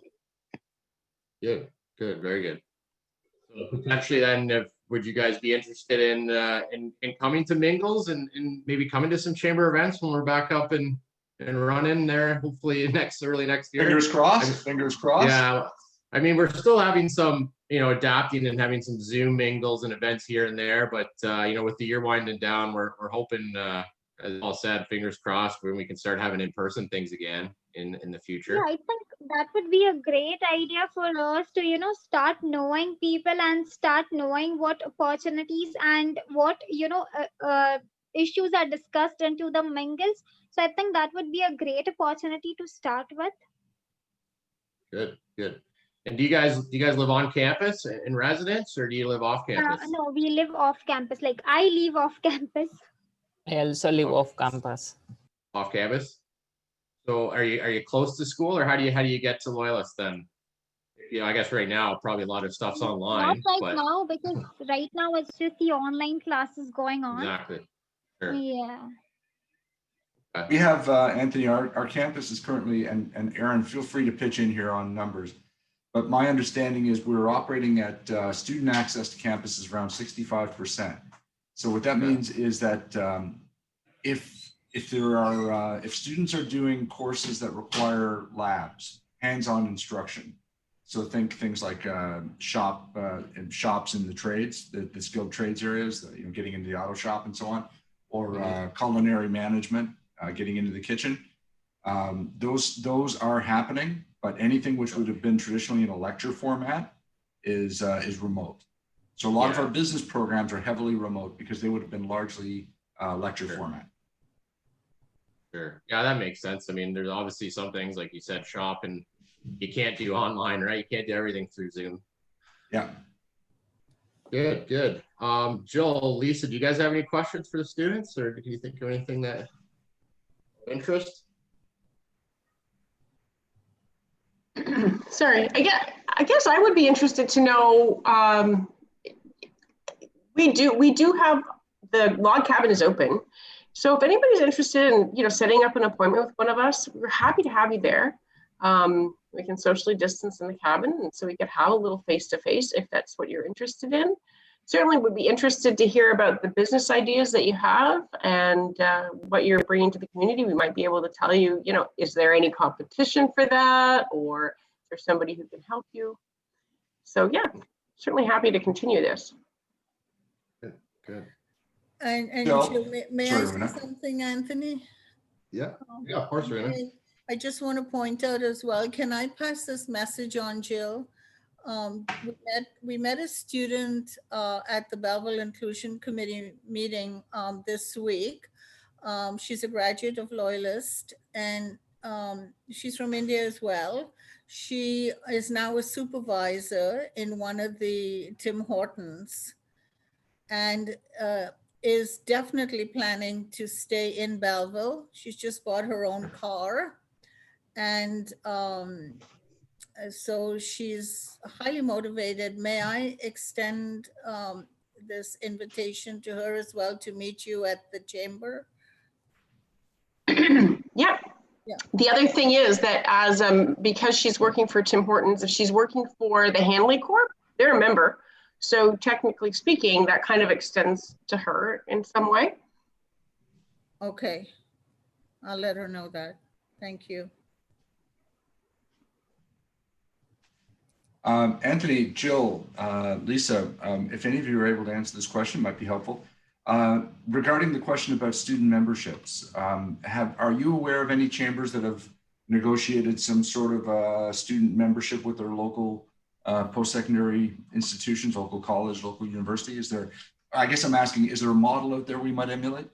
Good, good, very good. So potentially then, would you guys be interested in coming to Mingles and maybe coming to some chamber events when we're back up and running there, hopefully early next year? Fingers crossed. Fingers crossed. Yeah, I mean, we're still having some, adapting and having some Zoom Mingles and events here and there, but with the year winding down, we're hoping, as all said, fingers crossed, when we can start having in-person things again in the future. Yeah, I think that would be a great idea for us to, start knowing people and start knowing what opportunities and what, issues are discussed into the Mingles. So I think that would be a great opportunity to start with. Good, good. And do you guys live on campus in residence, or do you live off campus? No, we live off campus. Like I live off campus. I also live off campus. Off campus. So are you close to school, or how do you get to Loyalist then? I guess right now probably a lot of stuff's online. Not right now, because right now it's just the online classes going on. Exactly. Sure. Yeah. We have Anthony. Our campus is currently, and Aaron, feel free to pitch in here on numbers. But my understanding is we're operating at student access to campus is around 65%. So what that means is that if students are doing courses that require labs, hands-on instruction, so think things like shops in the trades, the skilled trades areas, getting into the auto shop and so on, or culinary management, getting into the kitchen. Those are happening, but anything which would have been traditionally in a lecture format is remote. So a lot of our business programs are heavily remote because they would have been largely lecture format. Sure. Yeah, that makes sense. I mean, there's obviously some things, like you said, shop, and you can't do online, right? You can't do everything through Zoom. Yeah. Good, good. Jill, Lisa, do you guys have any questions for the students, or do you think of anything that of Sorry, I guess I would be interested to know, we do have, the log cabin is open. So if anybody's interested in, setting up an appointment with one of us, we're happy to have you there. We can socially distance in the cabin, and so we could have a little face-to-face if that's what you're interested in. Certainly would be interested to hear about the business ideas that you have and what you're bringing to the community. We might be able to tell you, is there any competition for that, or is there somebody who can help you? So yeah, certainly happy to continue this. Good. And Jill? Jill, may I Sorry, say Aruna. something, Anthony? Yeah, of course, Rena. I just want to point out as well, can I pass this message on, Jill? We met a student at the Belleville Inclusion Committee meeting this week. She's a graduate of Loyalist, and she's from India as well. She is now a supervisor in one of the Tim Hortons, and is definitely planning to stay in Belleville. She's just bought her own car. And so she's highly motivated. May I extend this invitation to her as well to meet you at the chamber? Yeah. Yeah. The other thing is that as because she's working for Tim Hortons, if she's working for the Hanley Corp, they're a member. So technically speaking, that kind of extends to her in some way. Okay, I'll let her know that. Thank you. Anthony, Jill, Lisa, if any of you are able to answer this question, might be helpful. Regarding the question about student memberships, are you aware of any chambers that have negotiated some sort of student membership with their local post-secondary institutions, local college, local university? Is there, I guess I'm asking, is there a model out there we might emulate?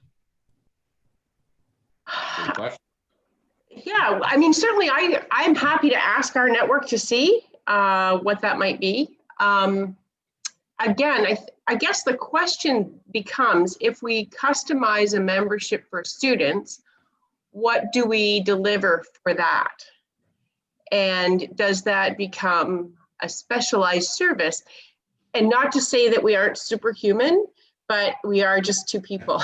Good question. Yeah, I mean, certainly I'm happy to ask our network to see what that might be. Again, I guess the question becomes, if we customize a membership for students, what do we deliver for that? And does that become a specialized service? And not to say that we aren't superhuman, but we are just two people.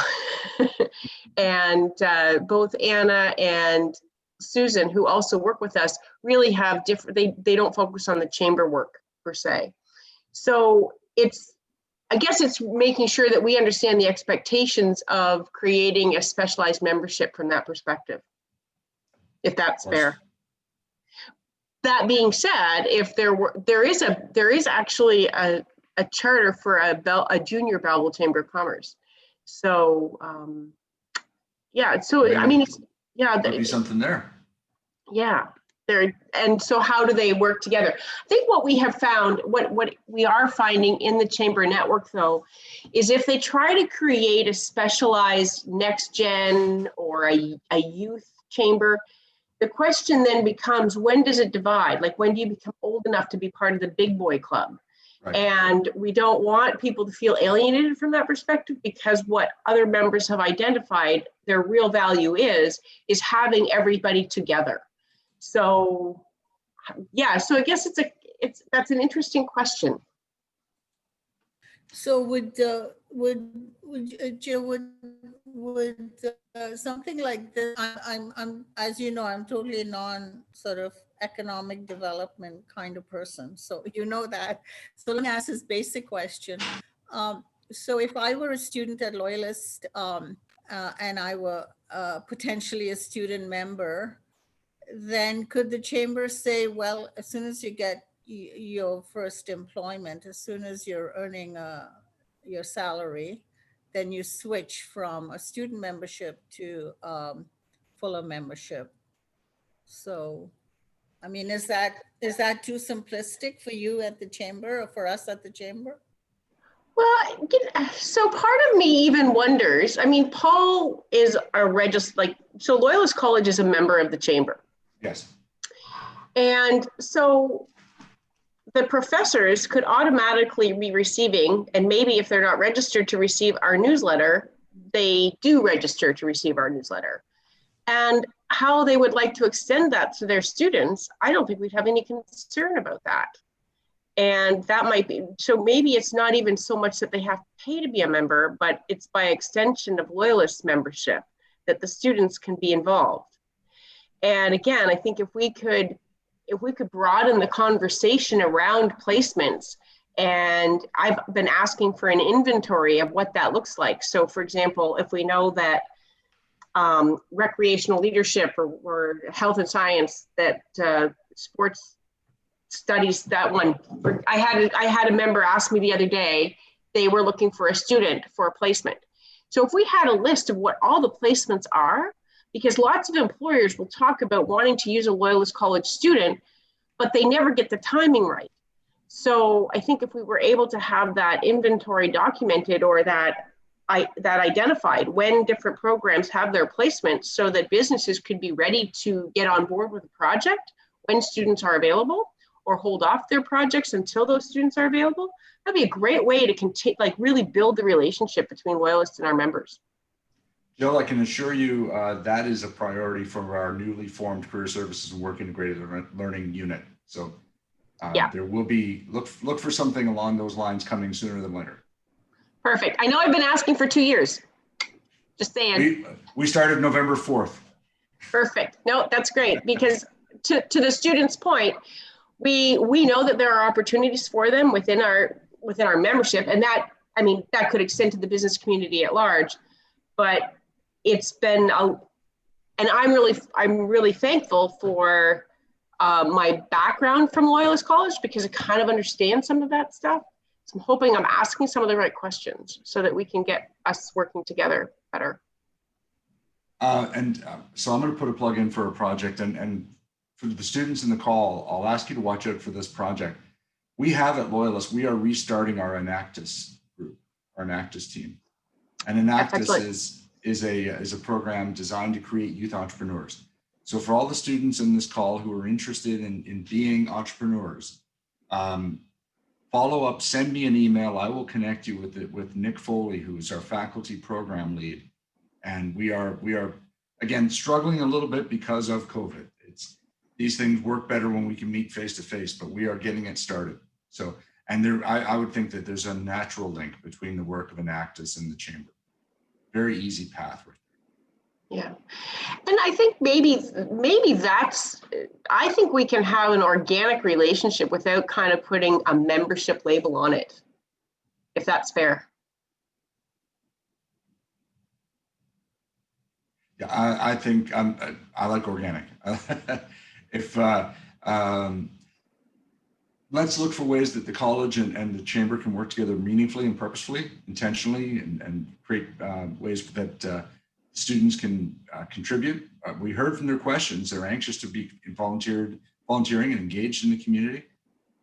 And both Anna and Susan, who also work with us, really have different, they don't focus on the chamber work per se. So I guess it's making sure that we understand the expectations of creating a specialized membership from that perspective, if that's fair. That being said, if there is actually a charter for a junior Belleville Chamber of Commerce. So yeah, so I mean, There'll be something there. Yeah, and so how do they work together? I think what we have found, what we are finding in the chamber network though, is if they try to create a specialized next gen or a youth chamber, the question then becomes, when does it divide? Like, when do you become old enough to be part of the big boy club? Right. And we don't want people to feel alienated from that perspective, because what other members have identified their real value is having everybody together. So yeah, so I guess that's an interesting question. So would Jill, would something like this, I'm as you know, I'm totally sort of economic development kind of person. So you know that. So let me ask this basic question. So if I were a student at Loyalist and I were potentially a student member, then could the chamber say, well, as soon as you get your first employment, as soon as you're earning your salary, then you switch from a student membership to fuller membership? So, I mean, is that too simplistic for you at the chamber or for us at the chamber? Well, so part of me even wonders, I mean, Paul is so Loyalist College is a member of the chamber. Yes. And so the professors could automatically be receiving, and maybe if they're not registered to receive our newsletter, they do register to receive our newsletter. And how they would like to extend that to their students, I don't think we'd have any concern about that. And that might be, so maybe it's not even so much that they have to pay to be a member, but it's by extension of Loyalist membership that the students can be involved. And again, I think if we could broaden the conversation around placements, and I've been asking for an inventory of what that looks like. So for example, if we know that recreational leadership or health and science, that sports studies, that one, I had a member ask me the other day, they were looking for a student for a placement. So if we had a list of what all the placements are, because lots of employers will talk about wanting to use a Loyalist College student, but they never get the timing right. So I think if we were able to have that inventory documented, or that identified when different programs have their placements, so that businesses could be ready to get on board with a project when students are available, or hold off their projects until those students are available, that'd be a great way to continue, like really build the relationship between Loyalists and our members. Jill, I can assure you that is a priority for our newly formed Career Services and Work Integrated Learning Unit. So there will be, look for something along those lines coming sooner than later. Perfect. I know I've been asking for 2 years. Just saying. We started November 4th. Perfect. No, that's great, because to the students' point, we know that there are opportunities for them within our membership, and that, I mean, that could extend to the business community at large. But it's been and I'm really thankful for my background from Loyalist College, because I kind of understand some of that stuff. So I'm hoping I'm asking some of the right questions so that we can get us working together better. So I'm going to put a plug in for a project, and for the students in the call, I'll ask you to watch out for this project. We have at Loyalist, we are restarting our Enactus group, our Enactus team. And Enactus is a program designed to create youth entrepreneurs. So for all the students in this call who are interested in being entrepreneurs, follow up, send me an email. I will connect you with Nick Foley, who is our faculty program lead. And we are again struggling a little bit because of COVID. These things work better when we can meet face to face, but we are getting it started. So, and I would think that there's a natural link between the work of Enactus and the Chamber. Very easy path. Yeah, and I think maybe that's, I think we can have an organic relationship without kind of putting a membership label on it, if that's fair. Yeah, I think I like organic. Let's look for ways that the college and the Chamber can work together meaningfully and purposefully, intentionally, and create ways that students can contribute. We heard from their questions. They're anxious to be volunteering and engaged in the community.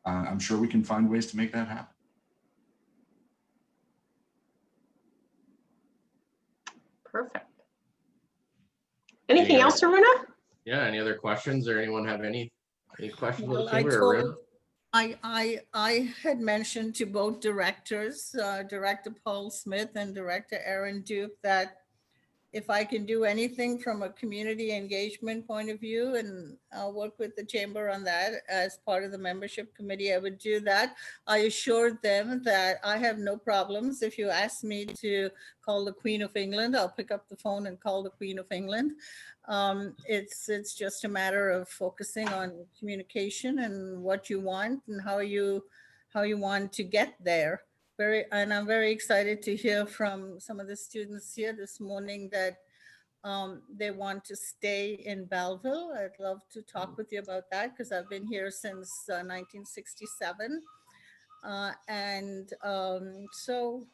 I'm sure we can find ways to make that happen. Perfect. Anything else, Aruna? Yeah, any other questions, or anyone have any questions? Well, I had mentioned to both directors, Director Paul Smith and Director Aaron Duke, that if I can do anything from a community engagement point of view and work with the Chamber on that as part of the membership committee, I would do that. I assured them that I have no problems. If you ask me to call the Queen of England, I'll pick up the phone and call the Queen of England. It's just a matter of focusing on communication and what you want and how you want to get there. And I'm very excited to hear from some of the students here this morning that they want to stay in Belleville. I'd love to talk with you about that, because I've been here since 1967. So,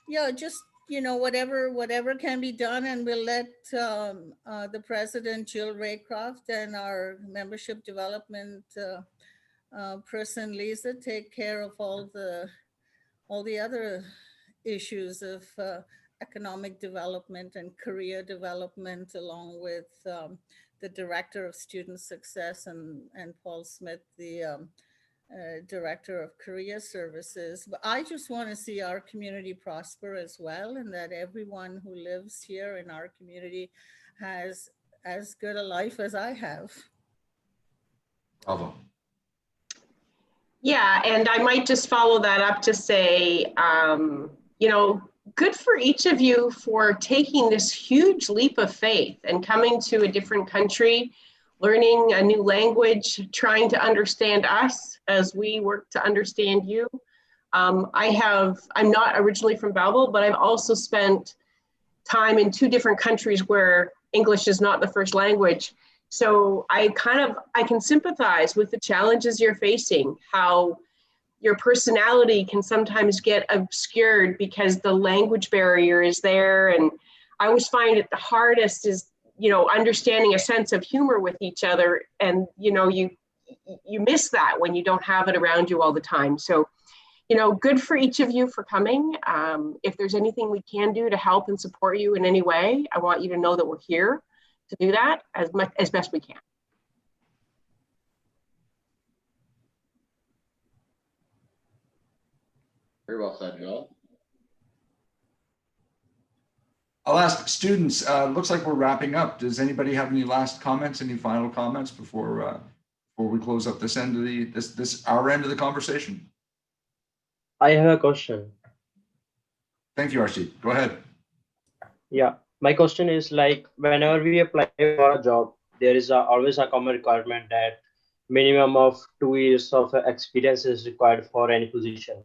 yeah, just, whatever can be done, and we'll let the president, Jill Raycroft, and our membership development person, Lisa, take care of all the other issues of economic development and career development, along with the Director of Student Success and Paul Smith, the Director of Career Services. But I just want to see our community prosper as well, and that everyone who lives here in our community has as good a life as I have. Bravo. Yeah, and I might just follow that up to say, you know, good for each of you for taking this huge leap of faith and coming to a different country, learning a new language, trying to understand us as we work to understand you. I'm not originally from Belleville, but I've also spent time in 2 different countries where English is not the first language. So I can sympathize with the challenges you're facing, how your personality can sometimes get obscured because the language barrier is there. And I always find it the hardest is, you know, understanding a sense of humor with each other. And, you know, you miss that when you don't have it around you all the time. So, you know, good for each of you for coming. If there's anything we can do to help and support you in any way, I want you to know that we're here to do that as best we can. Very well said, Joel. I'll ask students, looks like we're wrapping up. Does anybody have any last comments, any final comments before we close up this end of our end of the conversation? I have a question. Thank you, Archie. Go ahead. Yeah, my question is like whenever we apply for a job, there is always a common requirement that minimum of 2 years of experience is required for any position.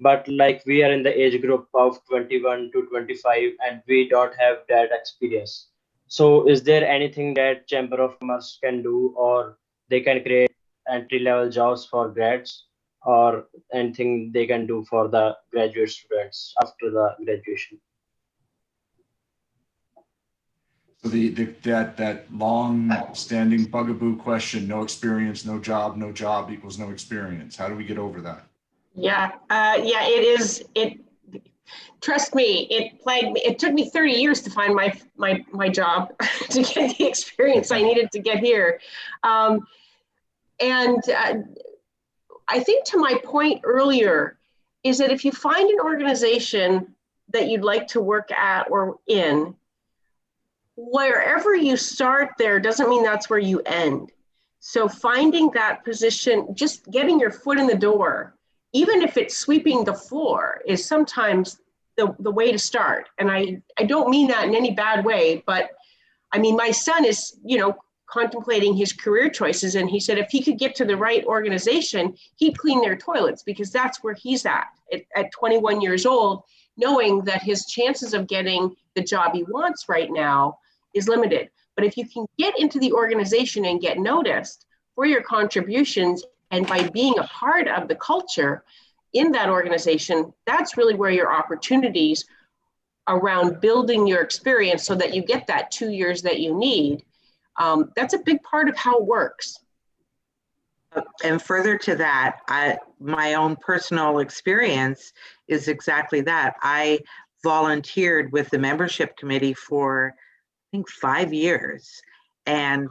But like we are in the age group of 21 to 25 and we don't have that experience. So is there anything that Chamber of Commerce can do, or they can create entry-level jobs for grads, or anything they can do for the graduate students after the graduation? So that long-standing bugaboo question: no experience, no job equals no experience. How do we get over that? Yeah, trust me, it plagued me. It took me 30 years to find my job to get the experience I needed to get here. I think to my point earlier is that if you find an organization that you'd like to work at or in, wherever you start there doesn't mean that's where you end. So finding that position, just getting your foot in the door, even if it's sweeping the floor, is sometimes the way to start. And I don't mean that in any bad way, but I mean, my son is, you know, contemplating his career choices. And he said, if he could get to the right organization, he'd clean their toilets, because that's where he's at 21 years old, knowing that his chances of getting the job he wants right now is limited. But if you can get into the organization and get noticed for your contributions, and by being a part of the culture in that organization, that's really where your opportunities around building your experience so that you get that 2 years that you need. That's a big part of how it works. And further to that, my own personal experience is exactly that. I volunteered with the membership committee for, I think, 5 years. And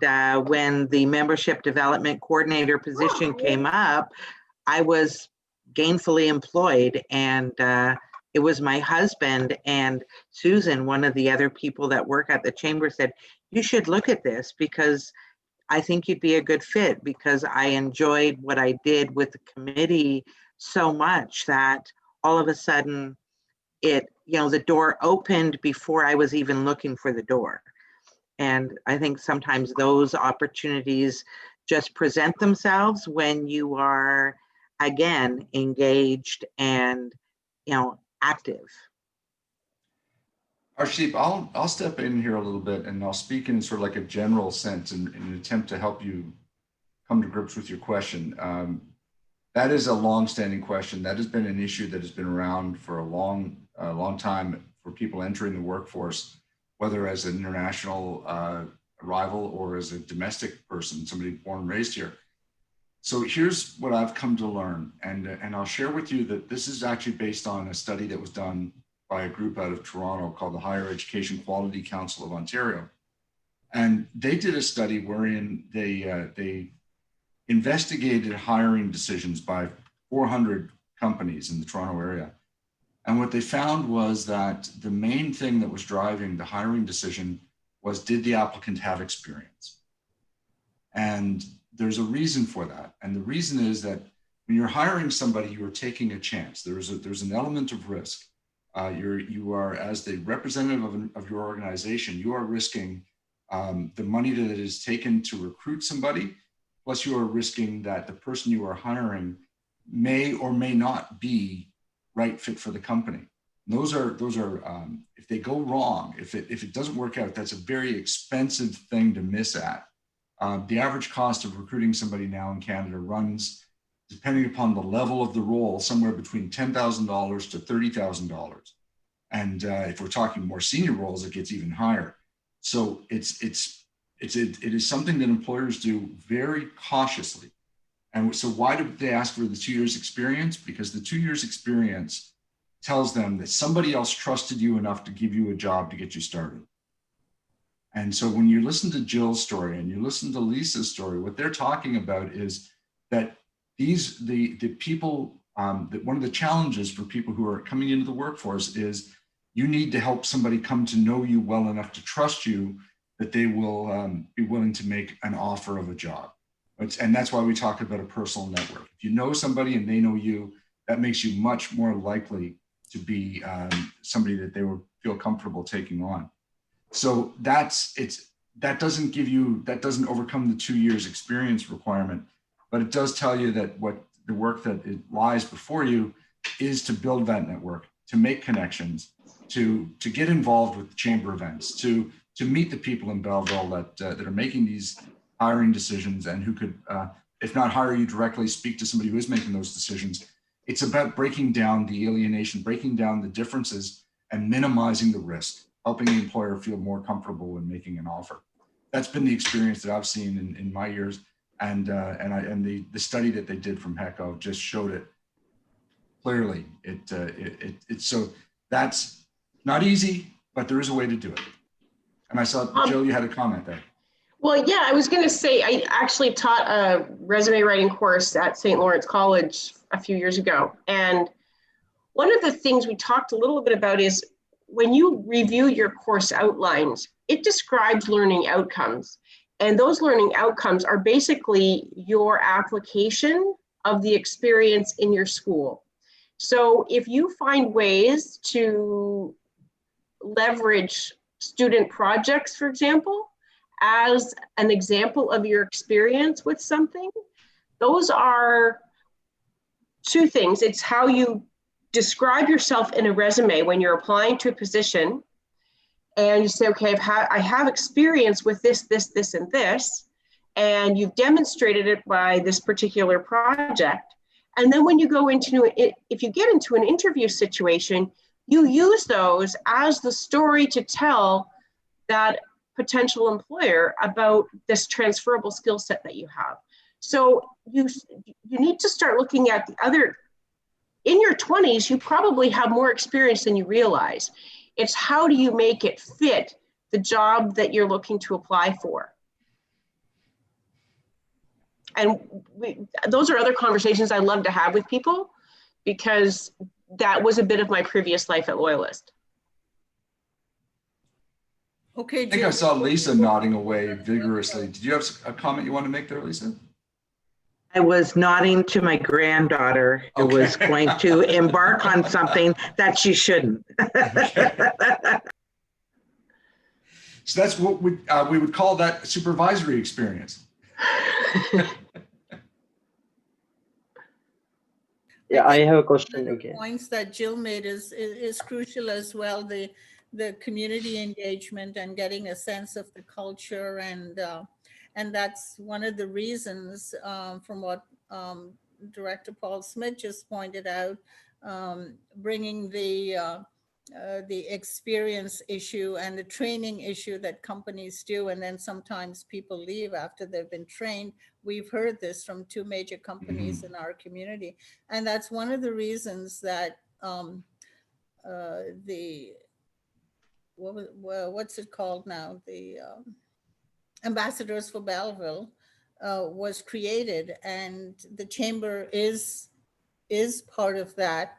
when the membership development coordinator position came up, I was gainfully employed, and it was my husband and Susan, one of the other people that work at the chamber, said, you should look at this because I think you'd be a good fit, because I enjoyed what I did with the committee so much that all of a sudden it, you know, the door opened before I was even looking for the door. And I think sometimes those opportunities just present themselves when you are, again, engaged and, you know, active. Arshdeep, I'll step in here a little bit, and I'll speak in sort of like a general sense in an attempt to help you come to grips with your question. That is a long-standing question. That has been an issue that has been around for a long time for people entering the workforce, whether as an international arrival or as a domestic person, somebody born and raised here. So here's what I've come to learn, and I'll share with you that this is actually based on a study that was done by a group out of Toronto called the Higher Education Quality Council of Ontario. And they did a study wherein they investigated hiring decisions by 400 companies in the Toronto area. And what they found was that the main thing that was driving the hiring decision was, did the applicant have experience? And there's a reason for that. And the reason is that When you're hiring somebody, you are taking a chance. There's an element of risk. You are, as the representative of your organization, you are risking the money that it is taken to recruit somebody, plus you are risking that the person you are hiring may or may not be right fit for the company. And those are if they go wrong, if it doesn't work out, that's a very expensive thing to miss at. The average cost of recruiting somebody now in Canada runs, depending upon the level of the role, somewhere between $10,000 to $30,000. And if we're talking more senior roles, it gets even higher. So it is something that employers do very cautiously. And so why do they ask for the 2 years experience? Because the 2 years experience tells them that somebody else trusted you enough to give you a job to get you started. And so when you listen to Jill's story and you listen to Lisa's story, what they're talking about is that the people, that one of the challenges for people who are coming into the workforce is you need to help somebody come to know you well enough to trust you that they will be willing to make an offer of a job. And that's why we talk about a personal network. If you know somebody and they know you, that makes you much more likely to be somebody that they will feel comfortable taking on. So that doesn't overcome the 2 years experience requirement, but it does tell you that what the work that it lies before you is to build that network, to make connections, to get involved with chamber events, to meet the people in Belleville that are making these hiring decisions and who could, if not hire you directly, speak to somebody who is making those decisions. It's about breaking down the alienation, breaking down the differences and minimizing the risk, helping the employer feel more comfortable when making an offer. That's been the experience that I've seen in my years. And the study that they did from HECO just showed it clearly. So that's not easy, but there is a way to do it. And I saw, Jill, you had a comment there. Well, yeah, I was going to say, I actually taught a resume writing course at St. Lawrence College a few years ago. And one of the things we talked a little bit about is when you review your course outlines, it describes learning outcomes. And those learning outcomes are basically your application of the experience in your school. So if you find ways to leverage student projects, for example, as an example of your experience with something, those are two things. It's how you describe yourself in a resume when you're applying to a position, and you say, okay, I have experience with this, and this, and you've demonstrated it by this particular project. And then when you go into it, if you get into an interview situation, you use those as the story to tell that potential employer about this transferable skill set that you have. So you need to start looking at the other. In your 20s, you probably have more experience than you realize. It's how do you make it fit the job that you're looking to apply for? And those are other conversations I love to have with people, because that was a bit of my previous life at Loyalist. Okay, I think I saw Lisa nodding away vigorously. Did you have a comment you want to make there, Lisa? I was nodding to my granddaughter who was going to embark on something that she shouldn't. So that's what we would call that supervisory experience. Yeah, I have a question. The points that Jill made is crucial as well. The community engagement and getting a sense of the culture, and that's one of the reasons, from what Director Paul Smith just pointed out, bringing the experience issue and the training issue that companies do, and then sometimes people leave after they've been trained. We've heard this from two major companies in our community, and that's one of the reasons that what's it called now? The Ambassadors for Belleville was created, and the chamber is part of that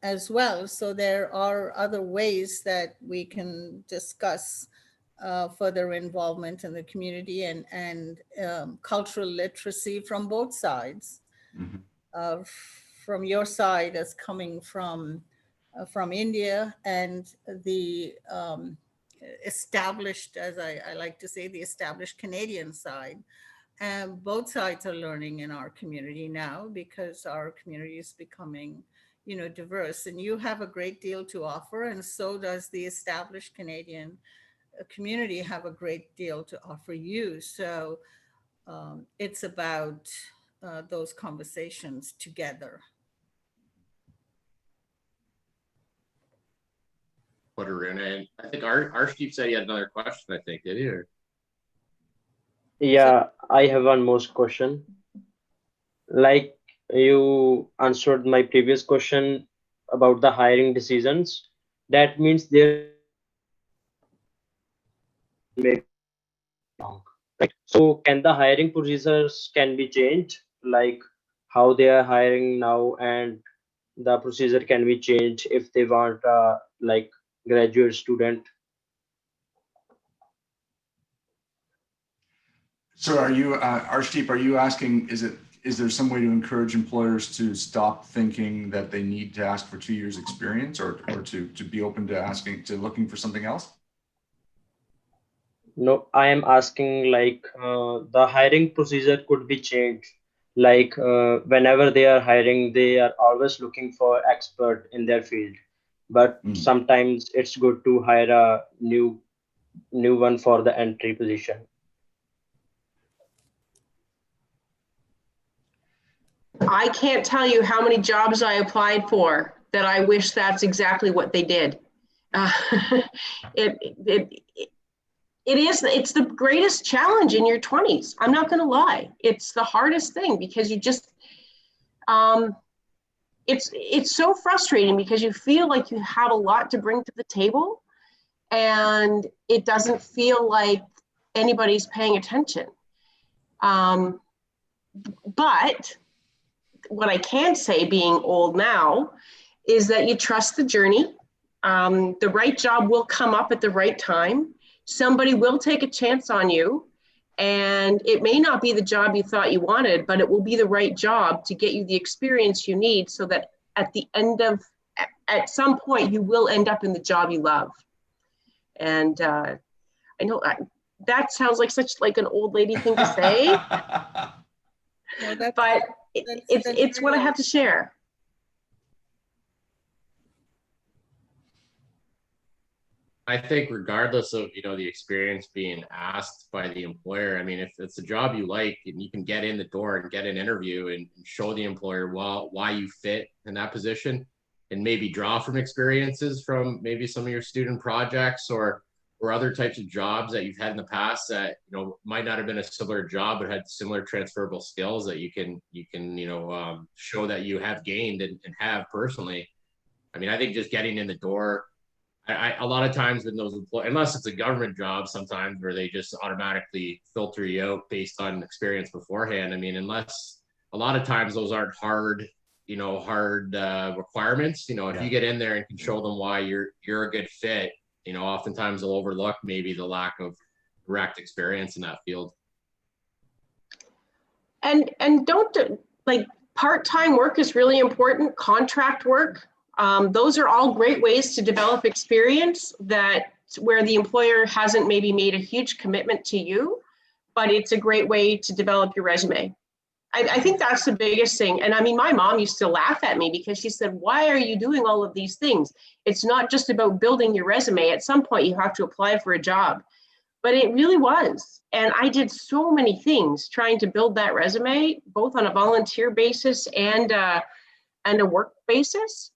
as well. So there are other ways that we can discuss further involvement in the community and cultural literacy from both sides. uh, from your side as coming from India and the established, as I like to say, the established Canadian side. And both sides are learning in our community now because our community is becoming, diverse. And you have a great deal to offer, and so does the established Canadian community have a great deal to offer you. So it's about those conversations together. What Aruna, and I think Arshdeep said he had another question. I think did he? Or? Yeah, I have one more question. Like you answered my previous question about the hiring decisions, that means there may be wrong, right? So can the hiring procedures can be changed, like how they are hiring now, and the procedure can be changed if they want like graduate student? So are you, Arshdeep, are you asking, is there some way to encourage employers to stop thinking that they need to ask for 2 years experience or to be open to looking for something else? No, I am asking like the hiring procedure could be changed. Like whenever they are hiring, they are always looking for expert in their field. But sometimes it's good to hire a new one for the entry position. I can't tell you how many jobs I applied for that I wish that's exactly what they did. It's the greatest challenge in your 20s. I'm not going to lie. It's the hardest thing because you just, it's so frustrating because you feel like you have a lot to bring to the table and it doesn't feel like anybody's paying attention. But what I can say, being old now, is that you trust the journey. The right job will come up at the right time. Somebody will take a chance on you, and it may not be the job you thought you wanted, but it will be the right job to get you the experience you need so that at some point, you will end up in the job you love. And I know that sounds like such like an old lady thing to say, No, but it's what I have to share. I think regardless of, the experience being asked by the employer, I mean, if it's a job you like and you can get in the door and get an interview and show the employer why you fit in that position and maybe draw from experiences from maybe some of your student projects or other types of jobs that you've had in the past that, might not have been a similar job, but had similar transferable skills that you can show that you have gained and have personally. I mean, I think just getting in the door, a lot of times when those employees, unless it's a government job sometimes where they just automatically filter you out based on experience beforehand. I mean, unless a lot of times those aren't hard requirements, if you get in there and can show them why you're a good fit, oftentimes they'll overlook maybe the lack of direct experience in that field. And don't like part-time work is really important, contract work. Those are all great ways to develop experience where the employer hasn't maybe made a huge commitment to you, but it's a great way to develop your resume. I think that's the biggest thing. And I mean, my mom used to laugh at me because she said, why are you doing all of these things? It's not just about building your resume. At some point you have to apply for a job, but it really was. And I did so many things trying to build that resume, both on a volunteer basis and a work basis.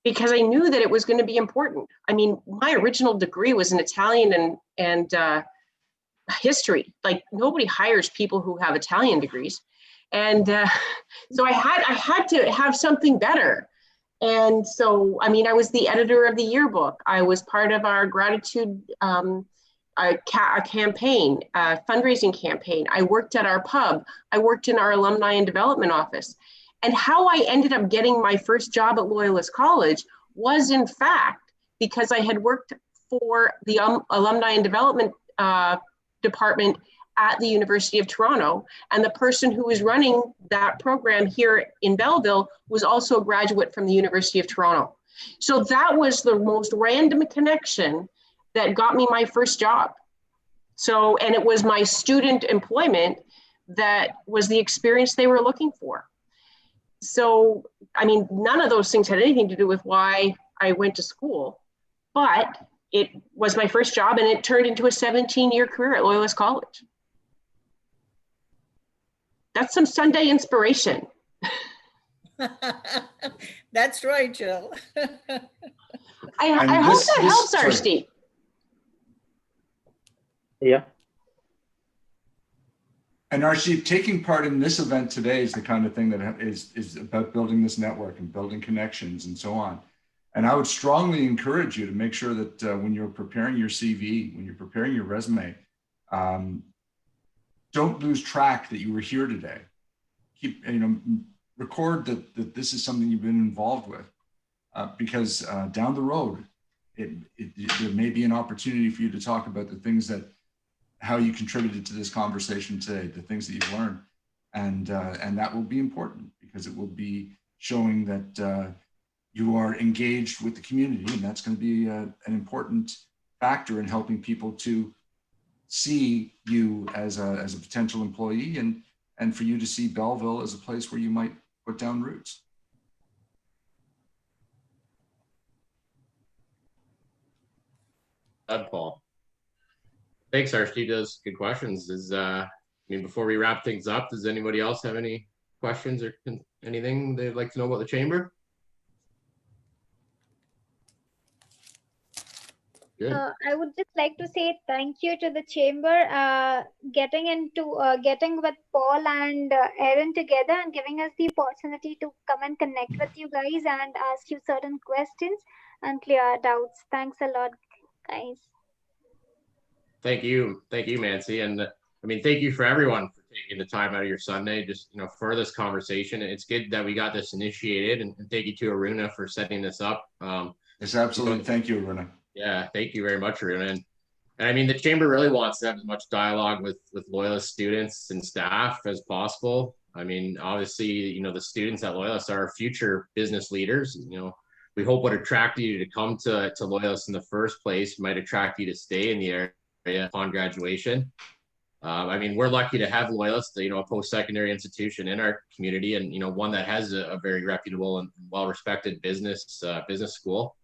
Because I knew that it was going to be important. I mean, my original degree was in Italian and history. Like nobody hires people who have Italian degrees. And so I had to have something better. And so, I mean, I was the editor of the yearbook. I was part of our gratitude campaign, fundraising campaign. I worked at our pub. I worked in our alumni and development office. And how I ended up getting my first job at Loyalist College was in fact because I had worked for the alumni and development department at the University of Toronto. And the person who was running that program here in Belleville was also a graduate from the University of Toronto. So that was the most random connection that got me my first job. So, and it was my student employment that was the experience they were looking for. So, I mean, none of those things had anything to do with why I went to school, but it was my first job and it turned into a 17-year career at Loyalist College. That's some Sunday inspiration. That's right, Jill. I hope that helps, Archie. Yeah. And Archie, taking part in this event today is the kind of thing that is about building this network and building connections and so on. And I would strongly encourage you to make sure that when you're preparing your CV, when you're preparing your resume, don't lose track that you were here today. Keep, record that this is something you've been involved with, because down the road, there may be an opportunity for you to talk about the things how you contributed to this conversation today, the things that you've learned, and that will be important because it will be showing that you are engaged with the community, and that's going to be an important factor in helping people to see you as a potential employee and for you to see Belleville as a place where you might put down roots. Paul. Thanks, Archie. Those good questions. Before we wrap things up, does anybody else have any questions or anything they'd like to know about the chamber? I would just like to say thank you to the chamber, getting with Paul and Aaron together and giving us the opportunity to come and connect with you guys and ask you certain questions and clear our doubts. Thanks a lot, guys. Thank you, Nancy, and thank you for everyone for taking the time out of your Sunday just for this conversation. It's good that we got this initiated, and thank you to Aruna for setting this up. Yes, absolutely. Thank you, Aruna. Yeah, thank you very much, Aruna. And the chamber really wants to have as much dialogue with Loyalist students and staff as possible. Obviously, the students at Loyalist are future business leaders. We hope what attracted you to come to Loyalist in the first place might attract you to stay in the area upon graduation. We're lucky to have Loyalist, a post-secondary institution in our community, and one that has a very reputable and well-respected business school.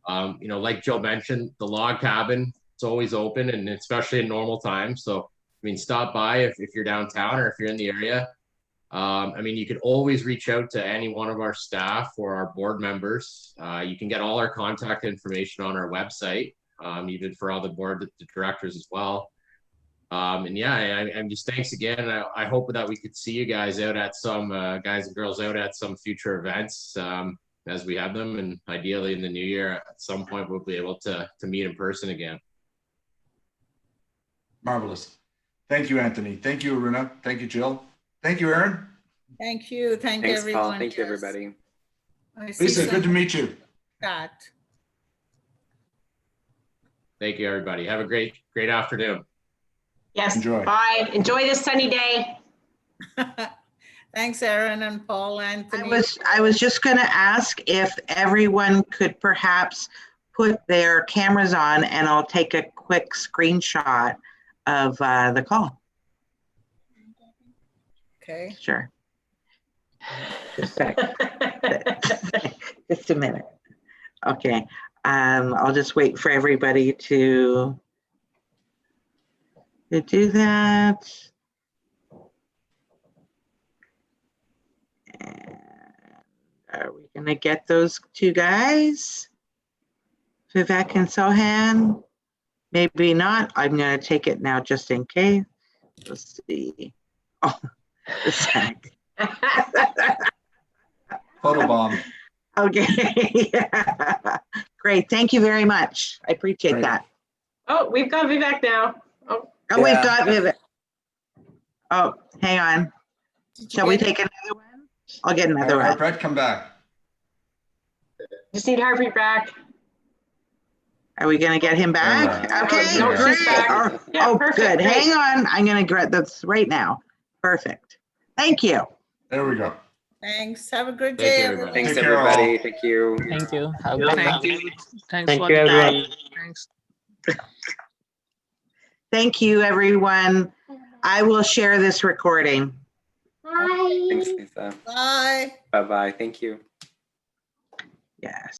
Like Joe mentioned, the log cabin, it's always open, and especially in normal times. So, stop by if you're downtown or if you're in the area. You could always reach out to any one of our staff or our board members. You can get all our contact information on our website, even for all the directors as well. I'm just thanks again. I hope that we could see you guys out at some guys and girls out at some future events as we have them, and ideally in the new year at some point we'll be able to meet in person again. Marvelous. Thank you, Anthony. Thank you, Aruna. Thank you, Jill. Thank you, Aaron. Thank you. Thanks, everyone. Paul. Thank you, everybody. Lisa, good to meet you. Scott. Thank you, everybody. Have a great afternoon. Yes. Enjoy. Bye. Enjoy this sunny day. Thanks, Aaron and Paul. Anthony. I was just going to ask if everyone could perhaps put their cameras on, and I'll take a quick screenshot of the call. Okay. Sure. Just a sec. Just a minute. Okay. I'll just wait for everybody to do that. And are we going to get those two guys? Vivek and Sohan? Maybe not. I'm going to take it now just in case. Let's see. Oh, a sec. Photobomb. Okay. Yeah. Great. Thank you very much. I appreciate that. Oh, we've got Vivek now. Oh, we've got Vivek. Oh, hang on. Shall we take another one? I'll get another one. Brett, come back. Just need Harpreet back. Are we going to get him back? Okay, No, she's great. back. Yeah, Oh, perfect, good. great. Hang on. I'm going to grab this right now. Perfect. Thank you. There we go. Thanks. Have a good Thank day, you, everybody. everyone. Thanks, Take care, all. everybody. Thank you. Thank you. Have a Yeah, good thank day. you. Thanks Thank for you, the time. everyone. Thanks. Thank you, everyone. I will share this recording. Thanks, Lisa. Bye. Bye-bye. Thank you. Yes.